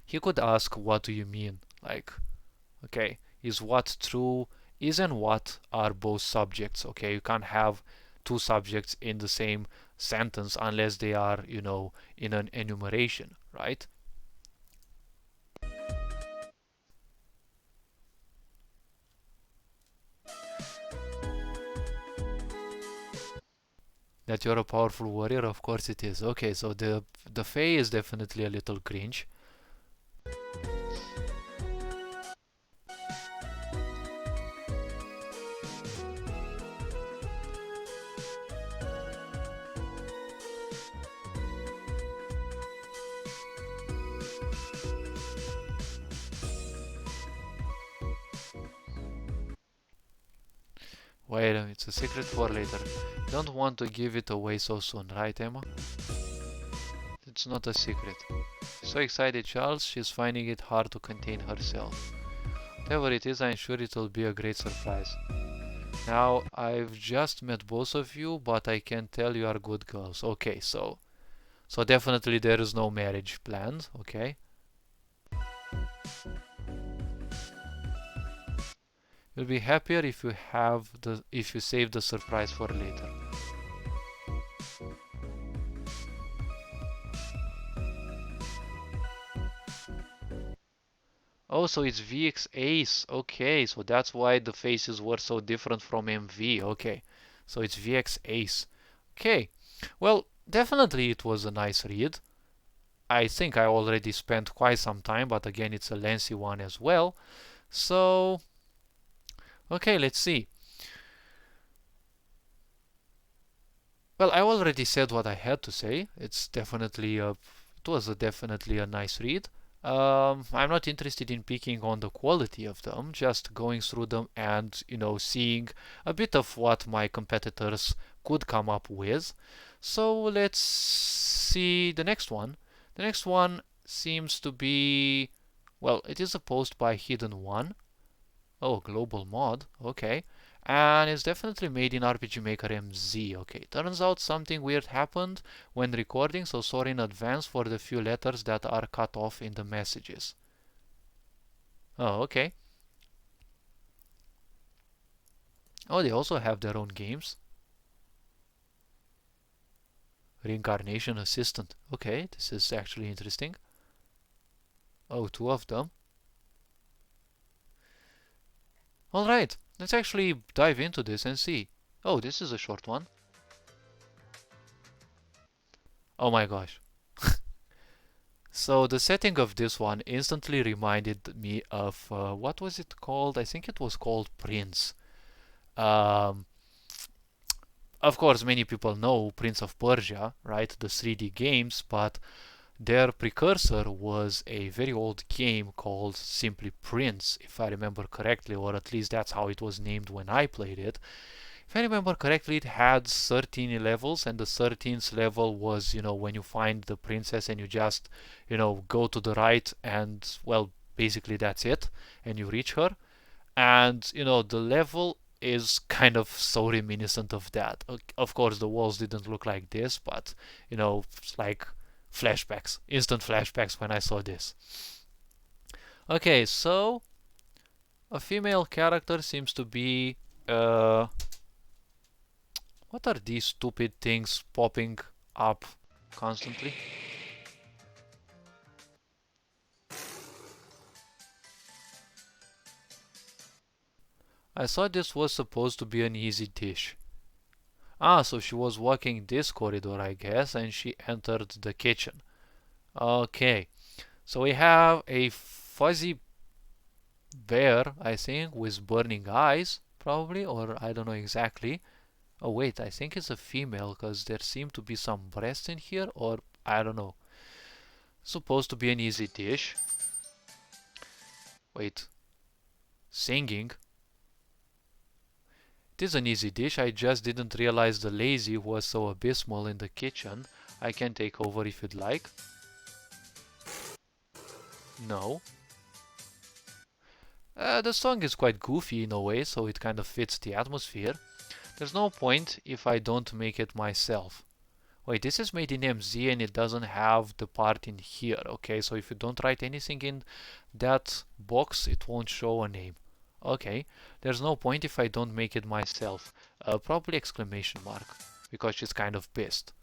S1: He could ask, what do you mean? Like, okay, is what true? Is and what are both subjects, okay? You can't have two subjects in the same sentence unless they are, in an enumeration, right? That you're a powerful warrior, of course it is. Okay, so the Fae is definitely a little cringe. Wait, it's a secret for later. Don't want to give it away so soon, right, Emma? It's not a secret. So excited, Charles, she's finding it hard to contain herself. Whatever it is, I'm sure it will be a great surprise. Now, I've just met both of you, but I can tell you are good girls. Okay, so definitely there is no marriage planned, okay? You'll be happier if you save the surprise for later. Oh, so it's VX Ace. Okay, so that's why the faces were so different from MV. Okay, so it's VX Ace. Okay, well, definitely it was a nice read. I think I already spent quite some time, but again, it's a lengthy one as well. So, okay, let's see. Well, I already said what I had to say. It was definitely a nice read. I'm not interested in picking on the quality of them, just going through them and, seeing a bit of what my competitors could come up with. So let's see the next one. The next one seems to be, well, it is a post by Hidden One. Oh, global mod. Okay. And it's definitely made in RPG Maker MZ. Okay. Turns out something weird happened when recording, so sorry in advance for the few letters that are cut off in the messages. Oh, okay. Oh, they also have their own games. Reincarnation Assistant. Okay, this is actually interesting. Oh, two of them. Alright, let's actually dive into this and see. Oh, this is a short one. Oh my gosh. So the setting of this one instantly reminded me of what was it called? I think it was called Prince. Um, of course, many people know Prince of Persia, right? The 3D games, but their precursor was a very old game called simply Prince, if I remember correctly, or at least that's how it was named when I played it. If I remember correctly, it had 13 levels, and the 13th level was, when you find the princess and you just, go to the right, and, well, basically that's it, and you reach her. And, the level is kind of so reminiscent of that. Of course, the walls didn't look like this, but, it's like flashbacks, instant flashbacks when I saw this. Okay, so a female character seems to be what are these stupid things popping up constantly? I thought this was supposed to be an easy dish. Ah, so she was walking this corridor, I guess, and she entered the kitchen. Okay, so we have a fuzzy bear, I think, with burning eyes, probably, or I don't know exactly. Oh wait, I think it's a female because there seem to be some breasts in here, or I don't know. Supposed to be an easy dish. Wait, singing? It is an easy dish, I just didn't realize the lazy was so abysmal in the kitchen. I can take over if you'd like. No. The song is quite goofy in a way, so it kind of fits the atmosphere. There's no point if I don't make it myself. Wait, this is made in MZ and it doesn't have the part in here. Okay, so if you don't write anything in that box, it won't show a name. Okay, there's no point if I don't make it myself. Probably exclamation mark, because she's kind of pissed.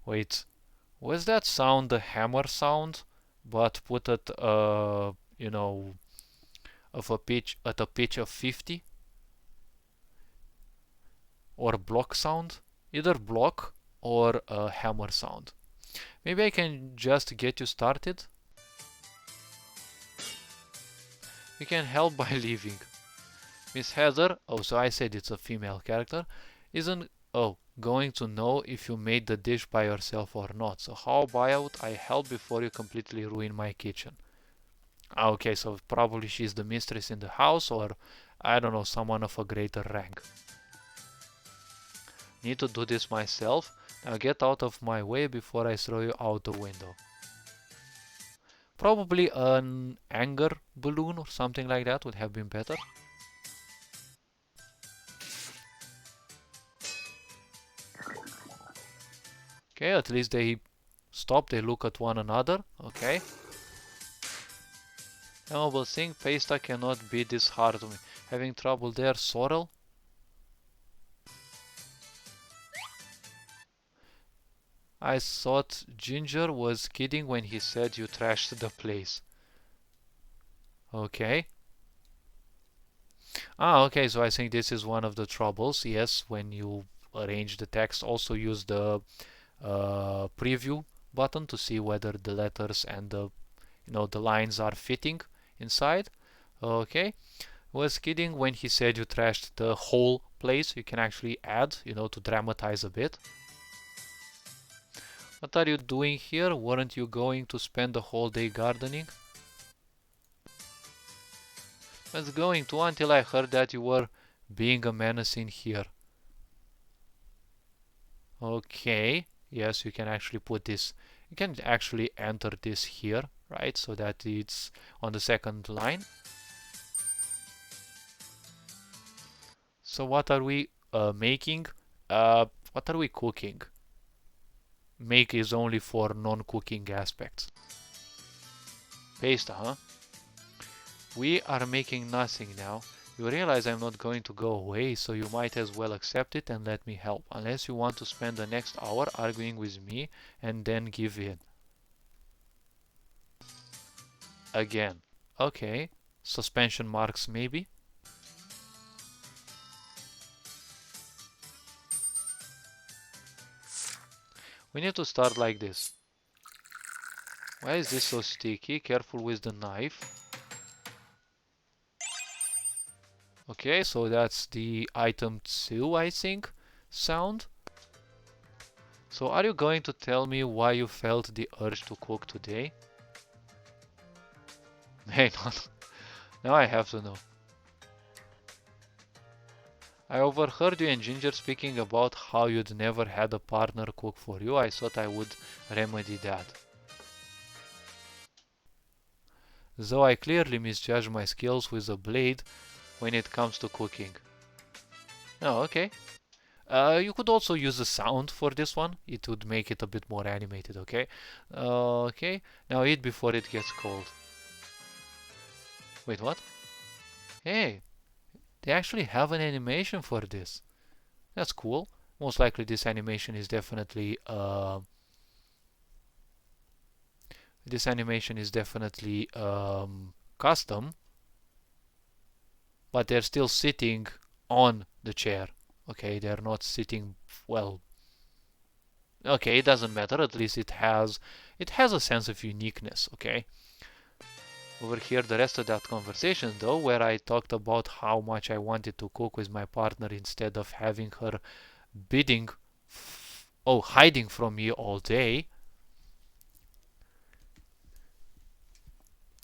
S1: Wait, was that sound the hammer sound, but put at at a pitch of 50? Or block sound? Either block or a hammer sound. Maybe I can just get you started? You can help by leaving. Miss Heather, oh, so I said it's a female character, isn't, going to know if you made the dish by yourself or not. So how about I help before you completely ruin my kitchen? Okay, so probably she's the mistress in the house, or I don't know, someone of a greater rank. Need to do this myself? Now get out of my way before I throw you out the window. Probably an anger balloon or something like that would have been better. Okay, at least they stop, they look at one another. Okay. Memorable thing, Pasta cannot be this hard to me. Having trouble there, Sorrel? I thought Ginger was kidding when he said you trashed the place. Okay. Okay, so I think this is one of the troubles. Yes, when you arrange the text, also use the preview button to see whether the letters and the lines are fitting inside. Okay. Was kidding when he said you trashed the whole place. You can actually add, to dramatize a bit. What are you doing here? Weren't you going to spend the whole day gardening? I was going to until I heard that you were being a menace in here. Okay, yes, you can actually put this. You can actually enter this here, right? So that it's on the second line. So what are we making? What are we cooking? Make is only for non-cooking aspects. Pasta, huh? We are making nothing now. You realize I'm not going to go away, so you might as well accept it and let me help. Unless you want to spend the next hour arguing with me and then give in. Again. Okay. Suspension marks maybe. We need to start like this. Why is this so sticky? Careful with the knife. Okay, so that's the item 2, I think, sound. So are you going to tell me why you felt the urge to cook today? Hang on. Now I have to know. I overheard you and Ginger speaking about how you'd never had a partner cook for you. I thought I would remedy that. Though I clearly misjudge my skills with a blade when it comes to cooking. Oh, okay. You could also use a sound for this one. It would make it a bit more animated, okay? Okay. Now eat before it gets cold. Wait, what? Hey, they actually have an animation for this. That's cool. Most likely this animation is definitely custom, but they're still sitting on the chair. Okay, they're not sitting, well, okay, it doesn't matter. At least it has a sense of uniqueness, okay? Over here, the rest of that conversation, though, where I talked about how much I wanted to cook with my partner instead of having her hiding from me all day.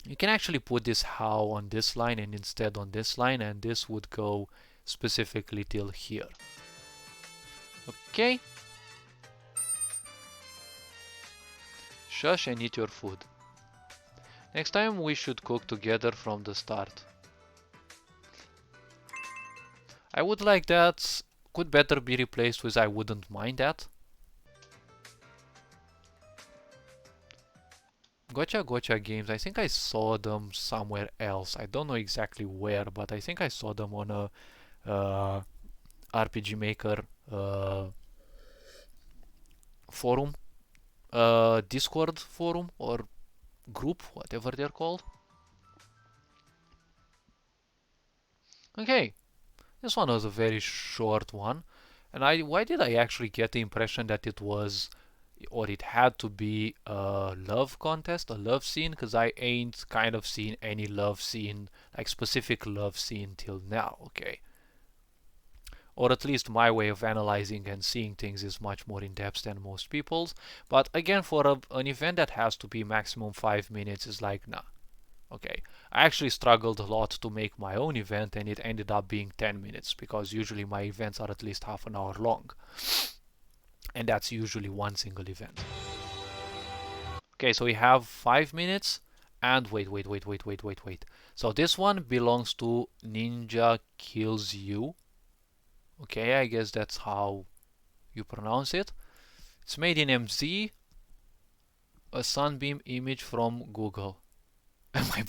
S1: You can actually put this how on this line and instead on this line, and this would go specifically till here. Okay. Shush and eat your food. Next time we should cook together from the start. I would like that. Could better be replaced with I wouldn't mind that. Gotcha games. I think I saw them somewhere else. I don't know exactly where, but I think I saw them on a RPG Maker forum, Discord forum or group, whatever they're called. Okay, this one was a very short one, and why did I actually get the impression that it was, or it had to be a love contest, a love scene? Because I ain't kind of seen any love scene, like specific love scene till now. Okay. Or at least my way of analyzing and seeing things is much more in depth than most people's. But again, for an event that has to be maximum 5 minutes is like, nah. Okay, I actually struggled a lot to make my own event and it ended up being 10 minutes because usually my events are at least half an hour long. and that's usually one single event. Okay, so we have 5 minutes, and wait. So this one belongs to Ninja Kills You. Okay, I guess that's how you pronounce it. It's made in MZ, a Sunbeam image from Google. Am I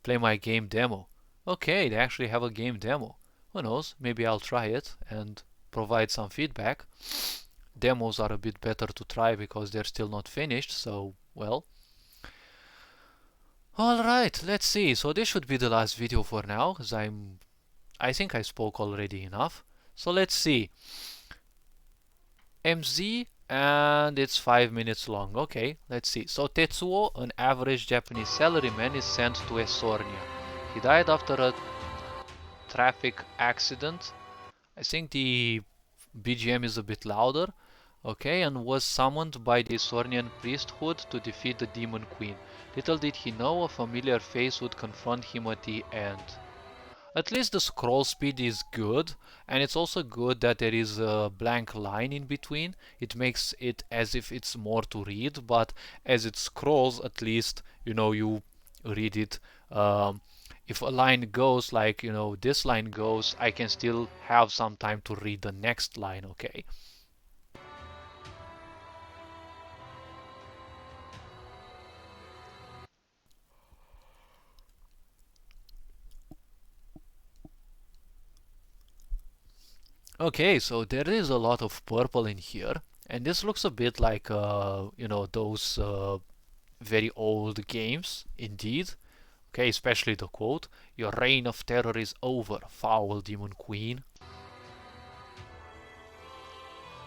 S1: play my game demo? Okay, they actually have a game demo. Who knows? Maybe I'll try it and provide some feedback. Demos are a bit better to try because they're still not finished, so well. Alright, let's see. So this should be the last video for now, because I think I spoke already enough. So let's see. MZ, and it's 5 minutes long. Okay, let's see. So Tetsuo, an average Japanese salaryman, is sent to Esornia. He died after a traffic accident. I think the BGM is a bit louder. Okay, and was summoned by the Esornian priesthood to defeat the Demon Queen. Little did he know a familiar face would confront him at the end. At least the scroll speed is good, and it's also good that there is a blank line in between. It makes it as if it's more to read, but as it scrolls, at least, you read it. If a line goes like, this line goes, I can still have some time to read the next line, okay? Okay, so there is a lot of purple in here, and this looks a bit like, those very old games, indeed. Okay, especially the quote, "Your reign of terror is over, foul demon queen.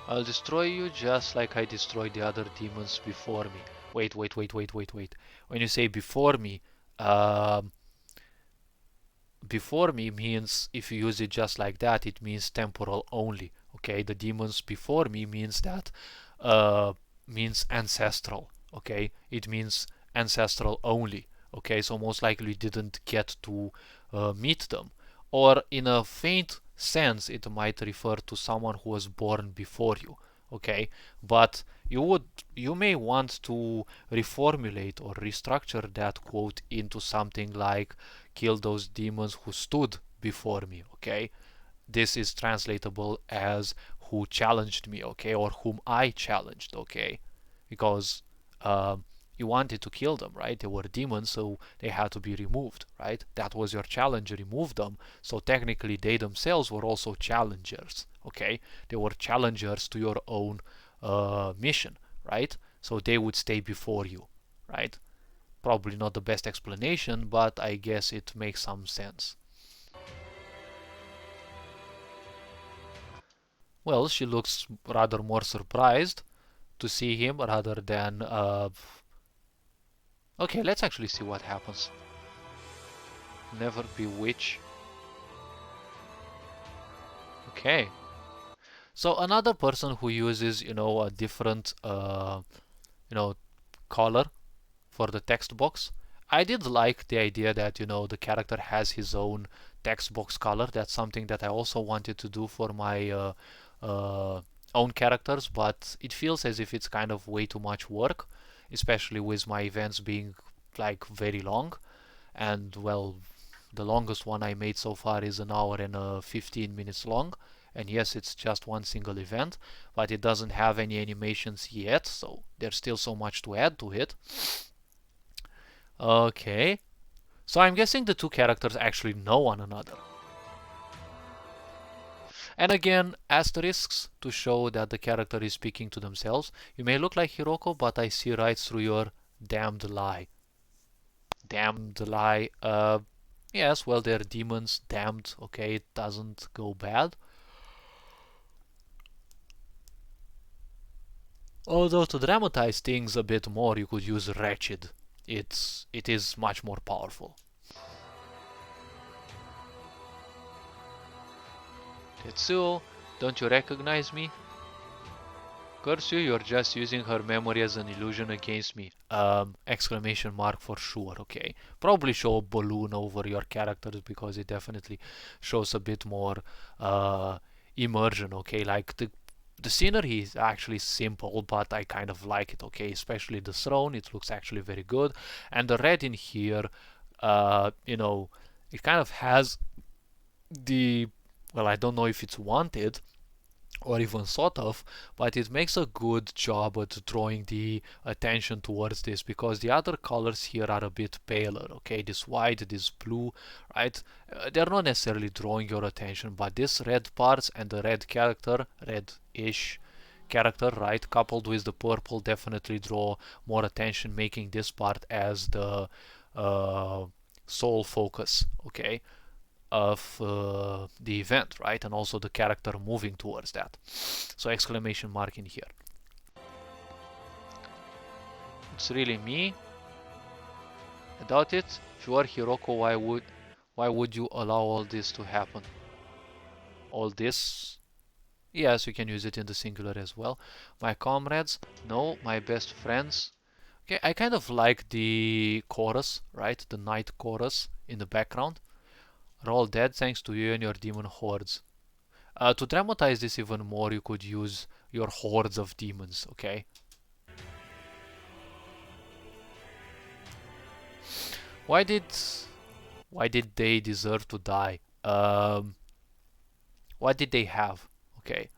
S1: I'll destroy you just like I destroyed the other demons before me." Wait. When you say before me, um, before me means, if you use it just like that, it means temporal only. Okay, the demons before me means that means ancestral. Okay, it means ancestral only. Okay, so most likely didn't get to meet them, or in a faint sense it might refer to someone who was born before you. Okay, but you may want to reformulate or restructure that quote into something like, "Kill those demons who stood before me." Okay, this is translatable as "who challenged me," okay, or "whom I challenged," okay, because you wanted to kill them, right? They were demons, so they had to be removed, right? That was your challenge, remove them. So technically they themselves were also challengers, okay? They were challengers to your own mission, right? So they would stay before you, right? Probably not the best explanation, but I guess it makes some sense. Well, she looks rather more surprised to see him rather than okay, let's actually see what happens. Never bewitch. Okay. So another person who uses, a different, color for the text box. I did like the idea that, the character has his own text box color. That's something that I also wanted to do for my own characters, but it feels as if it's kind of way too much work, especially with my events being like very long. And well, the longest one I made so far is 1 hour and 15 minutes long. And yes, it's just one single event, but it doesn't have any animations yet, so there's still so much to add to it. Okay, so I'm guessing the two characters actually know one another. And again, asterisks to show that the character is speaking to themselves. You may look like Hiroko, but I see right through your damned lie. Damned lie. Yes, well, they're demons, damned. Okay, it doesn't go bad. Although to dramatize things a bit more, you could use wretched. It is much more powerful. Tetsuo, don't you recognize me? Curse you, you're just using her memory as an illusion against me. Exclamation mark for sure, okay. Probably show a balloon over your characters because it definitely shows a bit more immersion, okay? Like the scenery is actually simple, but I kind of like it, okay? Especially the throne, it looks actually very good. And the red in here, you know, it kind of has the, well, I don't know if it's wanted or even thought of, but it makes a good job at drawing the attention towards this, because the other colors here are a bit paler, okay? This white, this blue, right? They're not necessarily drawing your attention, but this red parts and the red character, red-ish character, right, coupled with the purple, definitely draw more attention, making this part as the uh, sole focus, okay, of the event, right? And also the character moving towards that. So exclamation mark in here. It's really me. I doubt it. If you are Hiroko, why would you allow all this to happen? All this? Yes, you can use it in the singular as well. My comrades? No. My best friends? Okay, I kind of like the chorus, right? The knight chorus in the background. Are all dead thanks to you and your demon hordes. To dramatize this even more, you could use your hordes of demons, okay? Why did why did they deserve to die? What did they have? Okay.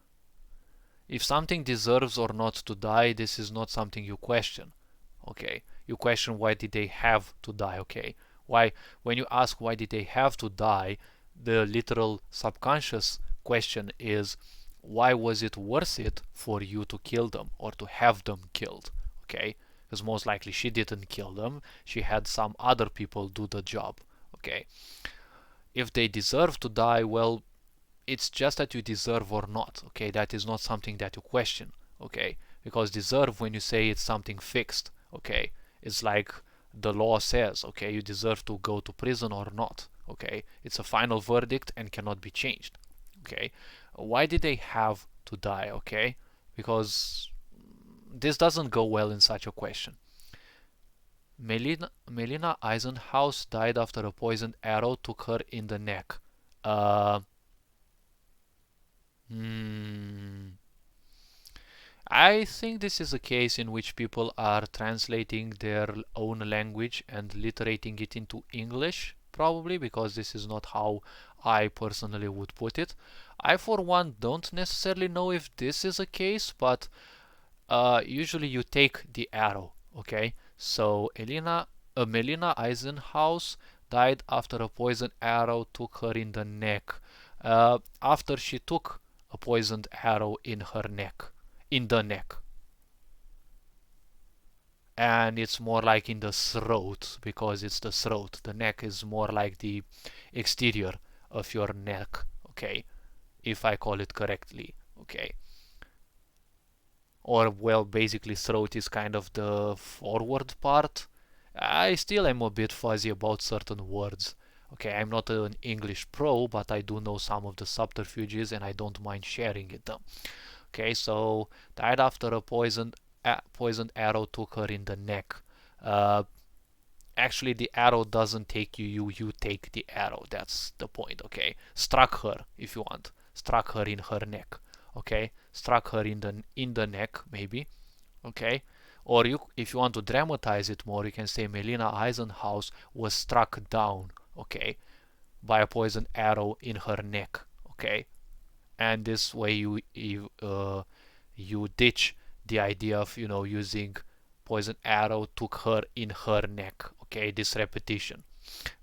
S1: If something deserves or not to die, this is not something you question. Okay. You question why did they have to die, okay? Why, when you ask why did they have to die, the literal subconscious question is, why was it worth it for you to kill them or to have them killed? Okay? Because most likely she didn't kill them, she had some other people do the job. Okay? If they deserve to die, well, it's just that you deserve or not. Okay? That is not something that you question. Okay? Because deserve, when you say it's something fixed, okay, it's like the law says, okay, you deserve to go to prison or not. Okay? It's a final verdict and cannot be changed. Okay? Why did they have to die? Okay? Because this doesn't go well in such a question. Melina Eisenhouse died after a poisoned arrow took her in the neck. Uh, hmm. I think this is a case in which people are translating their own language and literating it into English, probably, because this is not how I personally would put it. I, for one, don't necessarily know if this is a case, but usually you take the arrow, okay? So Melina Eisenhouse died after a poisoned arrow took her in the neck. After she took a poisoned arrow in her neck, in the neck. And it's more like in the throat, because it's the throat. The neck is more like the exterior of your neck, okay? If I call it correctly, okay? Or, well, basically throat is kind of the forward part. I still am a bit fuzzy about certain words. Okay, I'm not an English pro, but I do know some of the subterfuges and I don't mind sharing it them. Okay, so died after a poisoned arrow took her in the neck. Actually, the arrow doesn't take you, you take the arrow. That's the point, okay? Struck her, if you want. Struck her in her neck, okay? Struck her in the neck, maybe, okay? Or if you want to dramatize it more, you can say Melina Eisenhouse was struck down, okay, by a poisoned arrow in her neck, okay? And this way you ditch the idea of using poison arrow took her in her neck, okay, this repetition,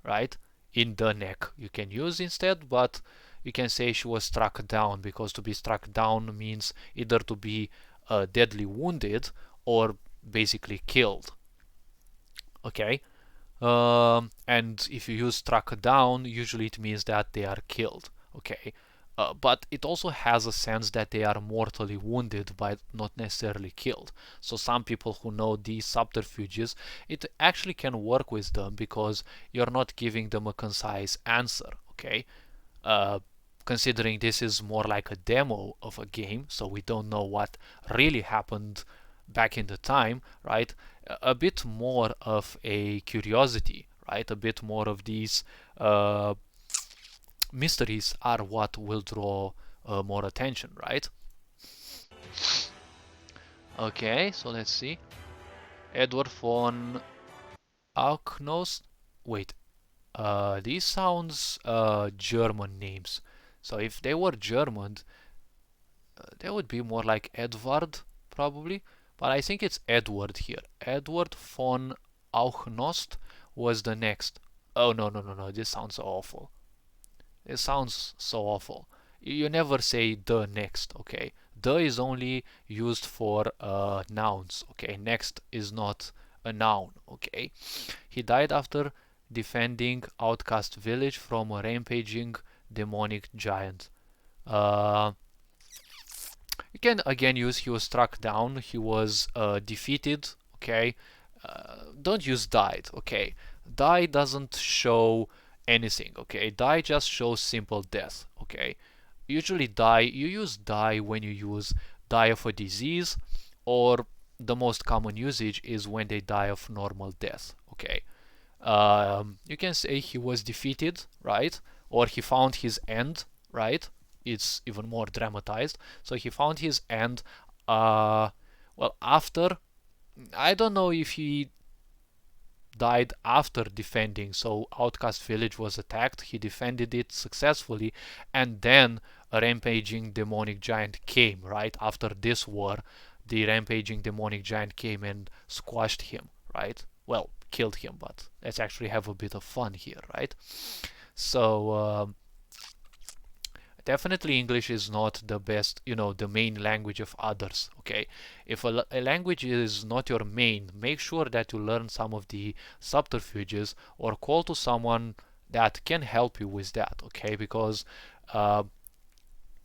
S1: right, in the neck you can use instead, but you can say she was struck down, because to be struck down means either to be deadly wounded or basically killed, okay. And if you use struck down, usually it means that they are killed, okay. But it also has a sense that they are mortally wounded, but not necessarily killed. So some people who know these subterfuges, it actually can work with them, because you're not giving them a concise answer, okay? Considering this is more like a demo of a game, so we don't know what really happened back in the time, right? A bit more of a curiosity, right? A bit more of these mysteries are what will draw more attention, right? Okay, so let's see. Edward von Auchnost. Wait, these sounds German names. So if they were German, they would be more like Edward, probably. But I think it's Edward here. Edward von Auchnost was the next. Oh, no, no, no, no. This sounds awful. It sounds so awful. You never say the next, okay? The is only used for nouns, okay? Next is not a noun, okay? He died after defending Outcast Village from a rampaging demonic giant. Uh, you can again use he was struck down, he was defeated, okay? Don't use died, okay? Die doesn't show anything, okay? Die just shows simple death, okay? Usually you use die when you use die of a disease, or the most common usage is when they die of normal death, okay? You can say he was defeated, right? Or he found his end, right? It's even more dramatized. So he found his end, well, after, I don't know if he died after defending. So Outcast Village was attacked, he defended it successfully, and then a rampaging demonic giant came, right? After this war, the rampaging demonic giant came and squashed him, right? Well, killed him, but let's actually have a bit of fun here, right? So definitely English is not the best, the main language of others, okay? If a language is not your main, make sure that you learn some of the subterfuges or call to someone that can help you with that, okay? Because uh,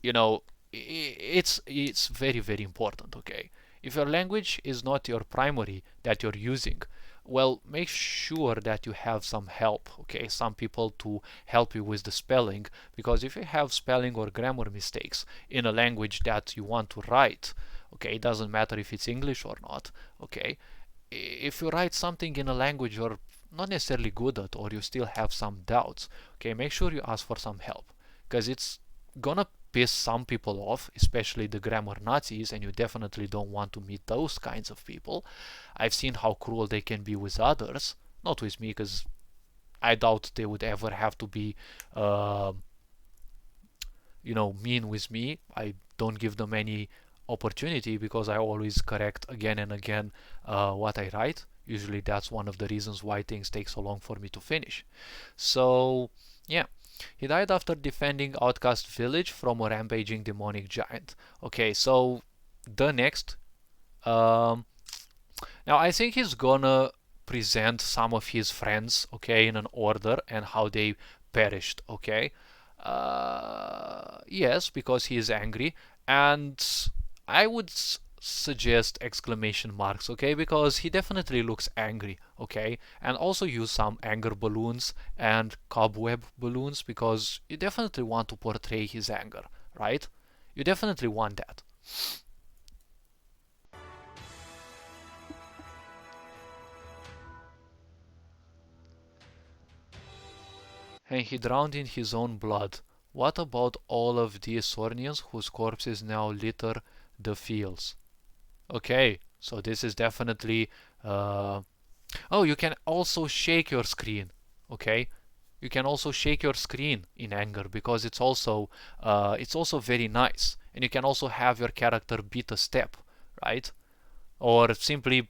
S1: you know it's very, very important, okay? If your language is not your primary that you're using, well, make sure that you have some help, okay? Some people to help you with the spelling, because if you have spelling or grammar mistakes in a language that you want to write, okay, it doesn't matter if it's English or not, okay? If you write something in a language you're not necessarily good at, or you still have some doubts, okay, make sure you ask for some help, because it's gonna piss some people off, especially the grammar Nazis, and you definitely don't want to meet those kinds of people. I've seen how cruel they can be with others, not with me, because I doubt they would ever have to be, mean with me. I don't give them any opportunity because I always correct again and again what I write. Usually that's one of the reasons why things take so long for me to finish. So, yeah. He died after defending Outcast Village from a rampaging demonic giant. Okay, so the next. Now I think he's gonna present some of his friends, okay, in an order and how they perished, okay? Yes, because he is angry, and I would suggest exclamation marks, okay, because he definitely looks angry, okay, and also use some anger balloons and cobweb balloons because you definitely want to portray his anger, right? You definitely want that. And he drowned in his own blood. What about all of the Sornians whose corpses now litter the fields? Okay, so this is definitely. Oh, you can also shake your screen. Okay, you can also shake your screen in anger because it's also very nice, and you can also have your character beat a step, right? Or simply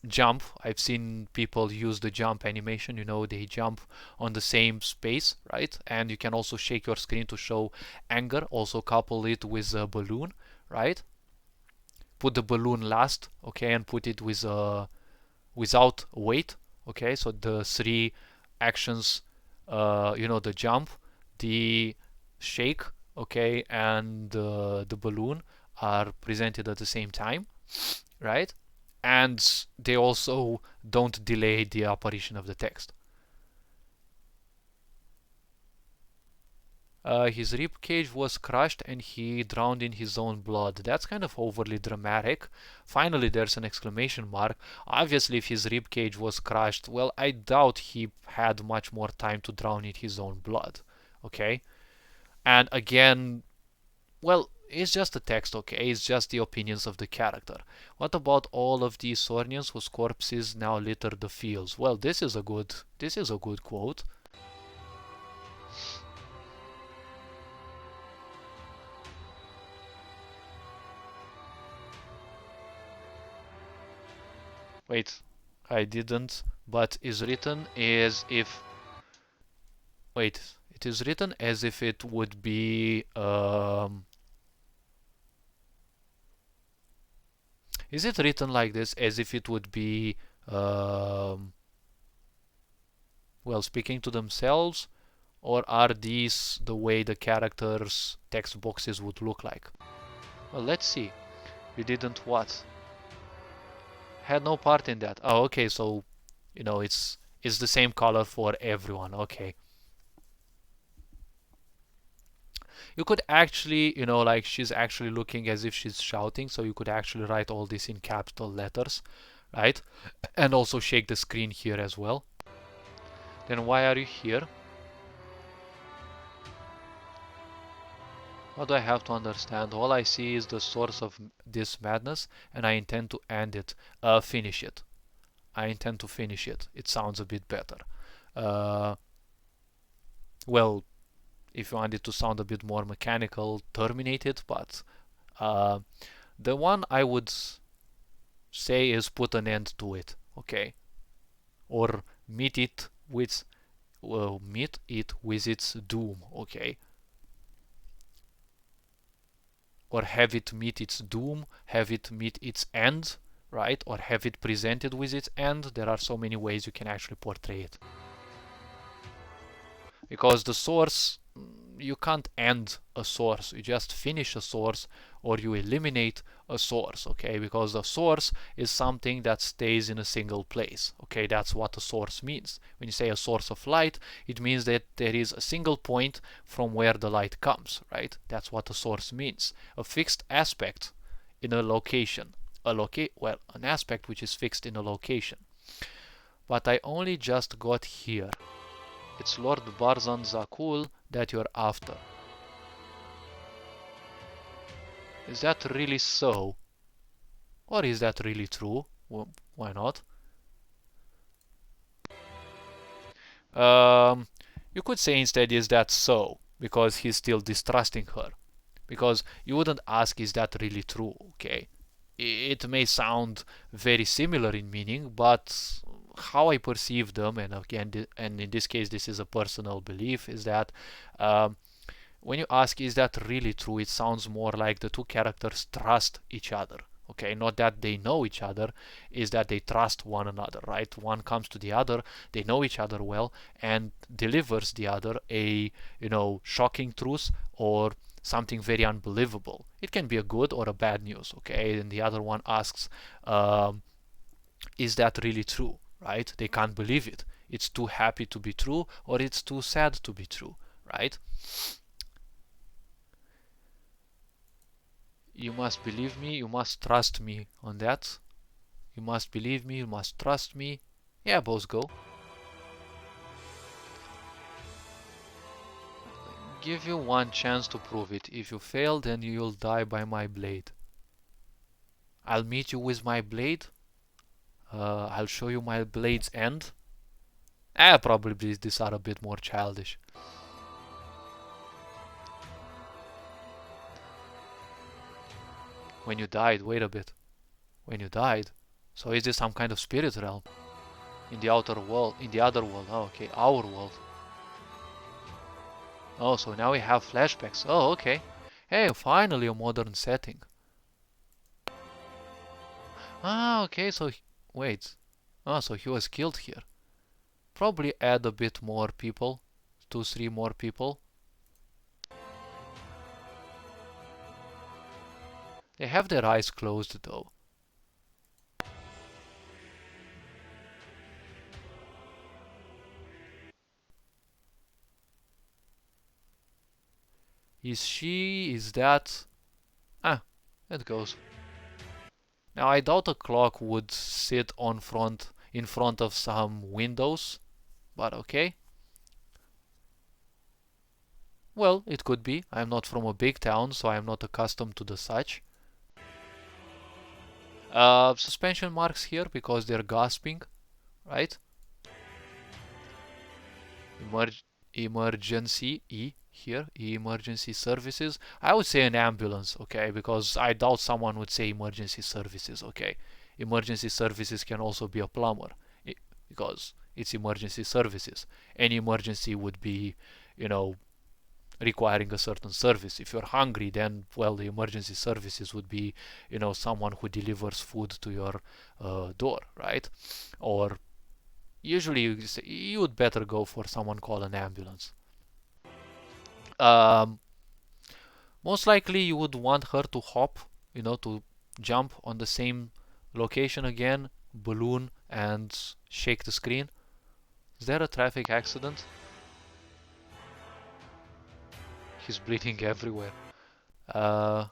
S1: jump. I've seen people use the jump animation, they jump on the same space, right? And you can also shake your screen to show anger, also couple it with a balloon, right? Put the balloon last, okay, and put it without weight, okay? So the three actions, the jump, the shake, okay, and the balloon are presented at the same time, right? And they also don't delay the apparition of the text. His rib cage was crushed and he drowned in his own blood. That's kind of overly dramatic. Finally, there's an exclamation mark. Obviously, if his rib cage was crushed, well, I doubt he had much more time to drown in his own blood. Okay? And again, well, it's just a text, okay? It's just the opinions of the character. What about all of these Sornians whose corpses now litter the fields? Well, this is a good quote. Wait, I didn't, but is written as if. Wait, it is written as if it would be. Is it written like this as if it would be. Um, well, speaking to themselves? Or are these the way the characters' text boxes would look like? Well, let's see. We didn't what? Had no part in that. Oh, okay, so, it's the same color for everyone. Okay. You could actually, like she's actually looking as if she's shouting, so you could actually write all this in capital letters, right? And also shake the screen here as well. Then why are you here? What do I have to understand? All I see is the source of this madness, and I intend to end it, finish it. I intend to finish it. It sounds a bit better. Uh, well, if you want it to sound a bit more mechanical, terminate it, but uh, the one I would say is put an end to it, okay? Or meet it with its doom, okay? Or have it meet its doom, have it meet its end, right? Or have it presented with its end. There are so many ways you can actually portray it. Because the source, you can't end a source, you just finish a source or you eliminate a source, okay? Because a source is something that stays in a single place, okay? That's what a source means. When you say a source of light, it means that there is a single point from where the light comes, right? That's what a source means. A fixed aspect in a location. An aspect which is fixed in a location. But I only just got here. It's Lord Barzan Zakul that you're after. Is that really so? Or is that really true? Why not? You could say instead, is that so? Because he's still distrusting her. Because you wouldn't ask, is that really true? Okay. It may sound very similar in meaning, but how I perceive them, and again, and in this case, this is a personal belief, is that when you ask, is that really true? It sounds more like the two characters trust each other. Okay, not that they know each other, is that they trust one another, right? One comes to the other, they know each other well, and delivers the other a, shocking truth or something very unbelievable. It can be a good or a bad news, okay? And the other one asks, is that really true, right? They can't believe it. It's too happy to be true, or it's too sad to be true, right? You must believe me, you must trust me on that. You must believe me, you must trust me. Yeah, both go. Give you one chance to prove it. If you fail, then you'll die by my blade. I'll meet you with my blade. I'll show you my blade's end. Probably these are a bit more childish. When you died, wait a bit. When you died? So is this some kind of spirit realm? In the outer world, in the other world. Oh, okay, our world. Oh, so now we have flashbacks. Oh, okay. Hey, finally a modern setting. Okay, so wait. So he was killed here. Probably add a bit more people. 2, 3 more people. They have their eyes closed though. Is that? It goes. Now I doubt a clock would sit in front of some windows, but okay. Well, it could be. I'm not from a big town, so I'm not accustomed to the such. Suspension marks here because they're gasping, right? Emergency E here, emergency services. I would say an ambulance, okay, because I doubt someone would say emergency services, okay. Emergency services can also be a plumber because it's emergency services. Any emergency would be, you know, requiring a certain service. If you're hungry, then well, the emergency services would be, you know, someone who delivers food to your door, right? Or usually you would better go for someone called an ambulance. Um, Most likely you would want her to hop, you know, to jump on the same location again, balloon, and shake the screen. Is there a traffic accident? He's bleeding everywhere. Uh,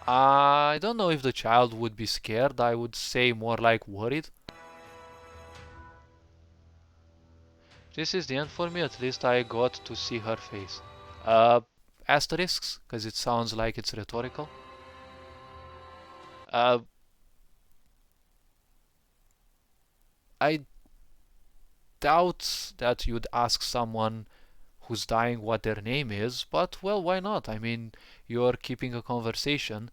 S1: I don't know if the child would be scared. I would say more like worried. This is the end for me. At least I got to see her face. Uh, Asterisks, because it sounds like it's rhetorical. Uh, I doubt that you'd ask someone who's dying what their name is, but well, why not? I mean, you're keeping a conversation.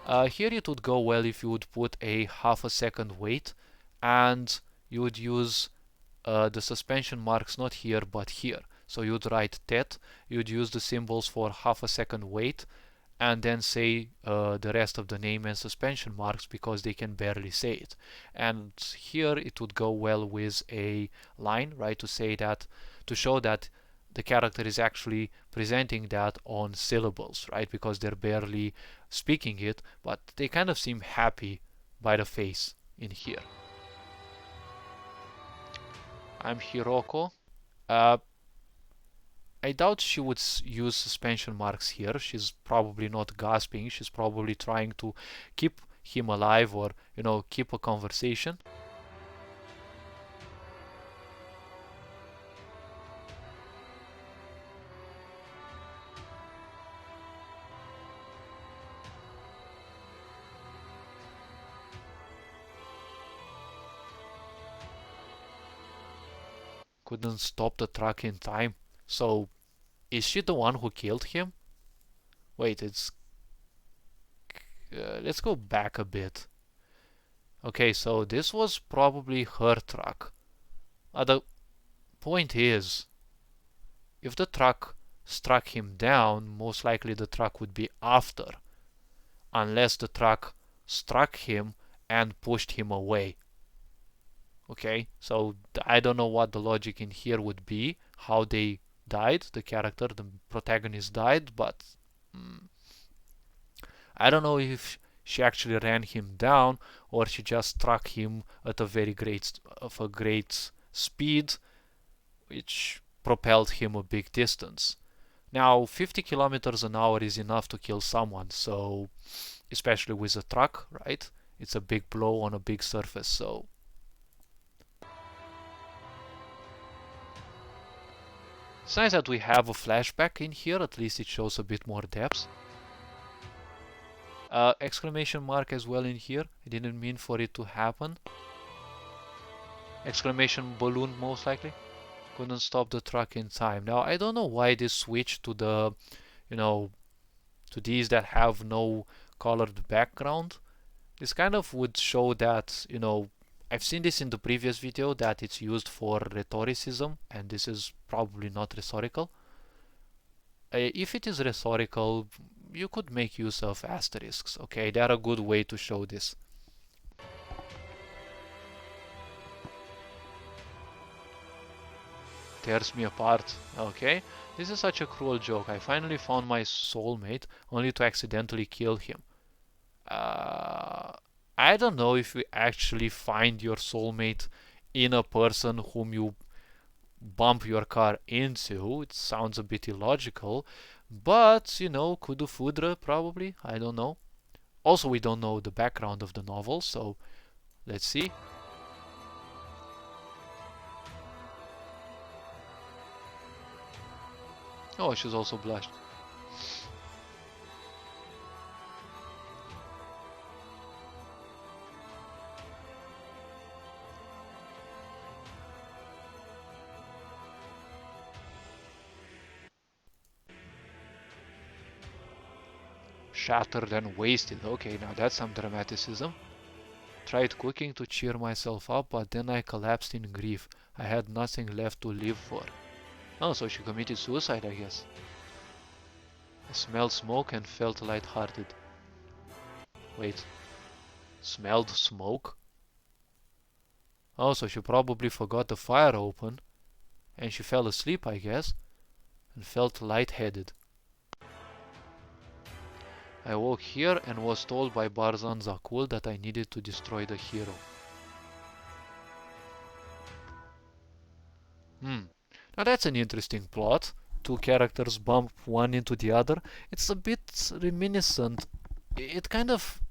S1: Here it would go well if you would put a half a second wait, and you would use the suspension marks not here but here. So you'd write TET, you'd use the symbols for half a second wait, and then say the rest of the name and suspension marks because they can barely say it. And here it would go well with a line, right, to say that, to show that the character is actually presenting that on syllables, right, because they're barely speaking it, but they kind of seem happy by the face in here. I'm Hiroko. Uh, I doubt she would use suspension marks here. She's probably not gasping. She's probably trying to keep him alive or, you know, keep a conversation. Couldn't stop the truck in time. So, is she the one who killed him? Wait, it's... let's go back a bit. Okay, so this was probably her truck. The point is, if the truck struck him down, most likely the truck would be after, unless the truck struck him and pushed him away. Okay, so I don't know what the logic in here would be, how they died, the character, the protagonist died, but I don't know if she actually ran him down or she just struck him at a great speed, which propelled him a big distance. Now, 50 kilometers an hour is enough to kill someone, so especially with a truck, right? It's a big blow on a big surface, so it's nice that we have a flashback in here, at least it shows a bit more depth. Exclamation mark as well in here, I didn't mean for it to happen. Exclamation balloon most likely. Couldn't stop the truck in time. Now I don't know why this switched to the, you know, to these that have no colored background. This kind of would show that, you know, I've seen this in the previous video that it's used for rhetoricism, and this is probably not rhetorical. If it is rhetorical, you could make use of asterisks, okay? They're a good way to show this. Tears me apart, okay? This is such a cruel joke. I finally found my soulmate only to accidentally kill him. I don't know if you actually find your soulmate in a person whom you bump your car into. It sounds a bit illogical, but you know, Kudu Fudra probably. I don't know. Also, we don't know the background of the novel, so let's see. Oh, she's also blushed. Shattered and wasted. Okay, now that's some dramaticism. Tried cooking to cheer myself up, but then I collapsed in grief. I had nothing left to live for. Oh, so she committed suicide, I guess. I smelled smoke and felt lighthearted. Wait, smelled smoke? Oh, so she probably forgot the fire open, and she fell asleep, I guess, and felt lightheaded. I woke here and was told by Barzan Zakul that I needed to destroy the hero. Now that's an interesting plot. Two characters bump one into the other. It's a bit reminiscent. It kind of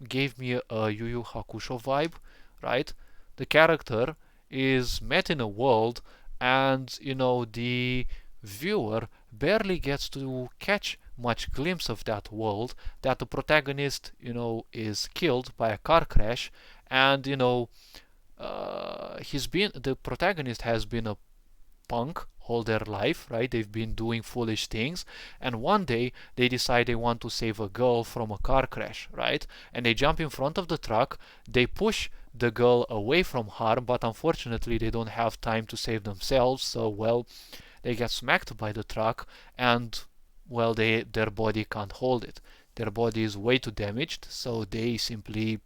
S1: gave me a Yu Yu Hakusho vibe, right? The character is met in a world, and the viewer barely gets to catch much glimpse of that world. That the protagonist, is killed by a car crash, and the protagonist has been a punk all their life, right? They've been doing foolish things, and one day they decide they want to save a girl from a car crash, right? And they jump in front of the truck, they push the girl away from harm, but unfortunately they don't have time to save themselves, so well, they get smacked by the truck, and well, their body can't hold it. Their body is way too damaged, so they simply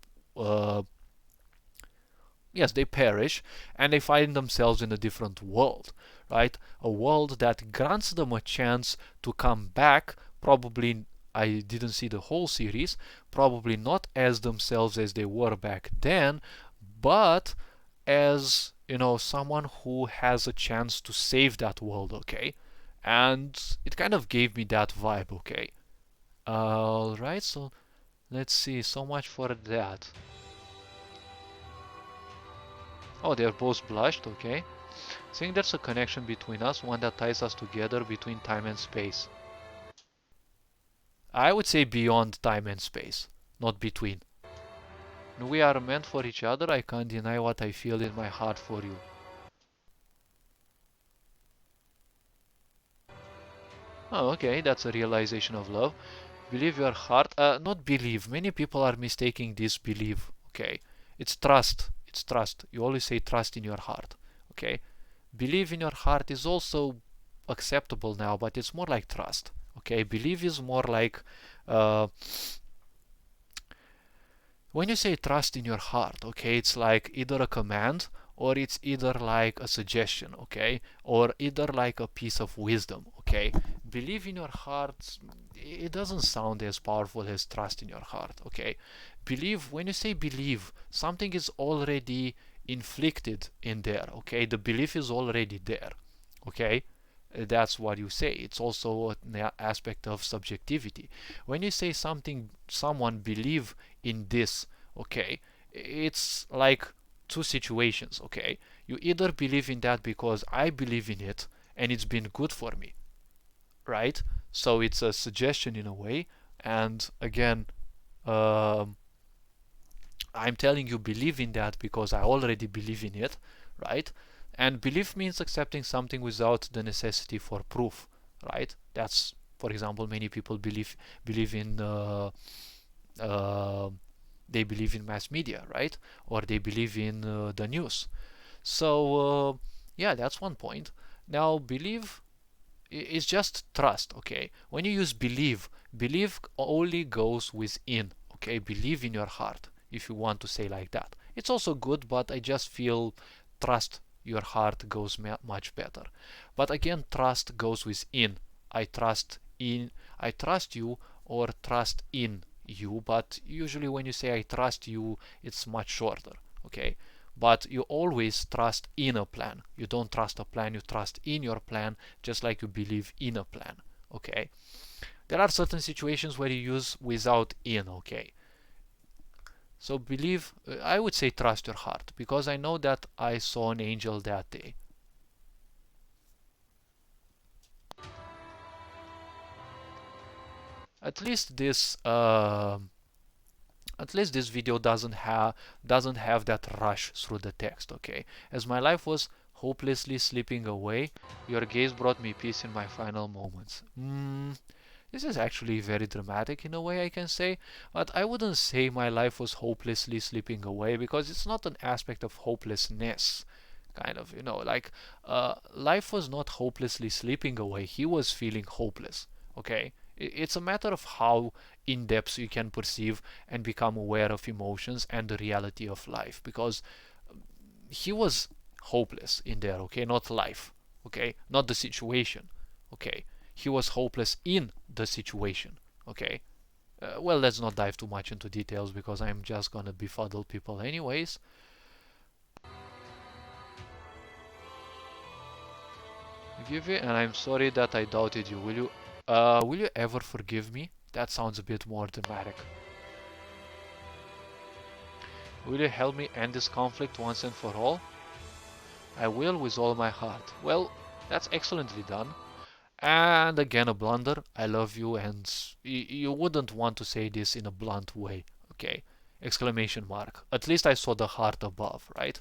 S1: yes, they perish, and they find themselves in a different world, right? A world that grants them a chance to come back. Probably, I didn't see the whole series, probably not as themselves as they were back then, but as, someone who has a chance to save that world, okay? And it kind of gave me that vibe, okay? Alright, so let's see, so much for that. Oh, they're both blushed, okay. I think there's a connection between us, one that ties us together between time and space. I would say beyond time and space, not between. We are meant for each other, I can't deny what I feel in my heart for you. Oh, okay, that's a realization of love. Believe your heart, not believe. Many people are mistaking this believe, okay. It's trust, it's trust. You always say trust in your heart, okay. Believe in your heart is also acceptable now, but it's more like trust, okay. Believe is more like when you say trust in your heart, okay, it's like either a command or it's either like a suggestion, okay, or either like a piece of wisdom, okay. Believe in your heart, it doesn't sound as powerful as trust in your heart, okay. Believe, when you say believe, something is already inflicted in there, okay. The belief is already there, okay. That's what you say. It's also an aspect of subjectivity. When you say someone believe in this, okay, it's like two situations, okay. You either believe in that because I believe in it and it's been good for me, right? So it's a suggestion in a way, and again, um, I'm telling you believe in that because I already believe in it, right? And belief means accepting something without the necessity for proof, right? That's, for example, many people believe in uh, they believe in mass media, right? Or they believe in the news. So yeah, that's one point. Now believe is just trust, okay? When you use believe only goes within, okay? Believe in your heart, if you want to say like that. It's also good, but I just feel trust your heart goes much better. But again, trust goes within. I trust you or trust in you, but usually when you say I trust you, it's much shorter, okay? But you always trust in a plan. You don't trust a plan, you trust in your plan, just like you believe in a plan, okay? There are certain situations where you use without in, okay? So believe, I would say trust your heart, because I know that I saw an angel that day. at least this video doesn't have that rush through the text. Okay, as my life was hopelessly slipping away, your gaze brought me peace in my final moments. This is actually very dramatic in a way, I can say, but I wouldn't say my life was hopelessly slipping away, because it's not an aspect of hopelessness. Kind of, like, life was not hopelessly slipping away. He was feeling hopeless. Okay, it's a matter of how in depth you can perceive and become aware of emotions and the reality of life, because he was hopeless in there. Okay, not life. Okay, not the situation. Okay, he was hopeless in the situation. Okay, well, let's not dive too much into details, because I'm just gonna befuddle people anyways. Give you, and I'm sorry that I doubted you. Will you ever forgive me? That sounds a bit more dramatic. Will you help me end this conflict once and for all? I will, with all my heart. Well, that's excellently done. And again, a blunder. I love you, and you wouldn't want to say this in a blunt way. Okay? Exclamation mark. At least I saw the heart above, right?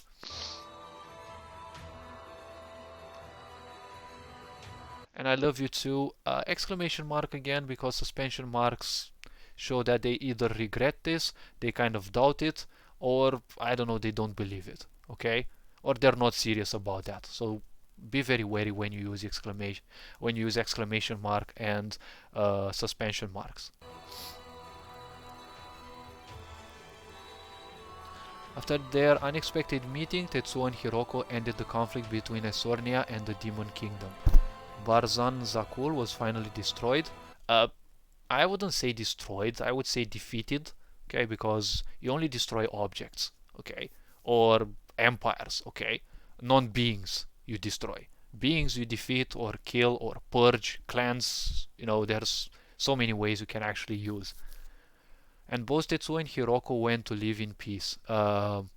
S1: And I love you too. Exclamation mark again, because suspension marks show that they either regret this, they kind of doubt it, or I don't know, they don't believe it. Okay? Or they're not serious about that. So be very wary when you use exclamation mark and suspension marks. After their unexpected meeting, Tetsuo and Hiroko ended the conflict between Esornia and the Demon Kingdom. Barzan Zakul was finally destroyed. Uh, I wouldn't say destroyed, I would say defeated, okay, because you only destroy objects, okay, or empires, okay, non-beings you destroy. Beings you defeat or kill or purge, clans, there's so many ways you can actually use. And both Tetsuo and Hiroko went to live in peace. You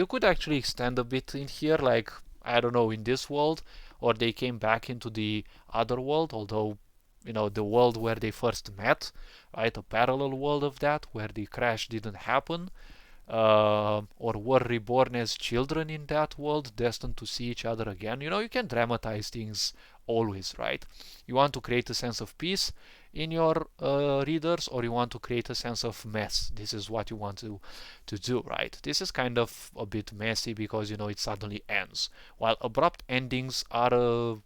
S1: could actually extend a bit in here, like, I don't know, in this world, or they came back into the other world, although, the world where they first met, right? A parallel world of that, where the crash didn't happen, or were reborn as children in that world, destined to see each other again. You can dramatize things always, right? You want to create a sense of peace in your readers, or you want to create a sense of mess. This is what you want to do, right? This is kind of a bit messy, because it suddenly ends, while abrupt endings are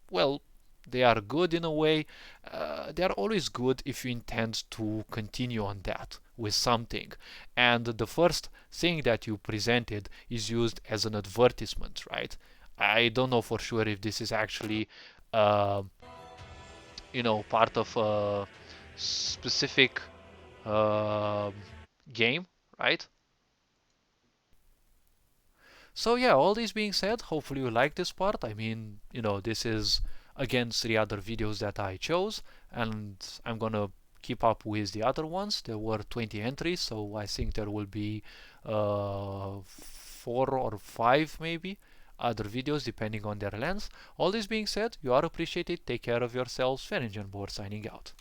S1: well, they are good in a way. They are always good if you intend to continue on that with something, and the first thing that you presented is used as an advertisement, right? I don't know for sure if this is actually uh, part of a specific uh, game, right? So yeah, all this being said, hopefully you like this part. I mean, this is again 3 other videos that I chose, and I'm gonna keep up with the other ones. There were 20 entries, so I think there will be 4 or 5 maybe other videos depending on their length. All this being said, you are appreciated. Take care of yourselves. Ferengian Board signing out.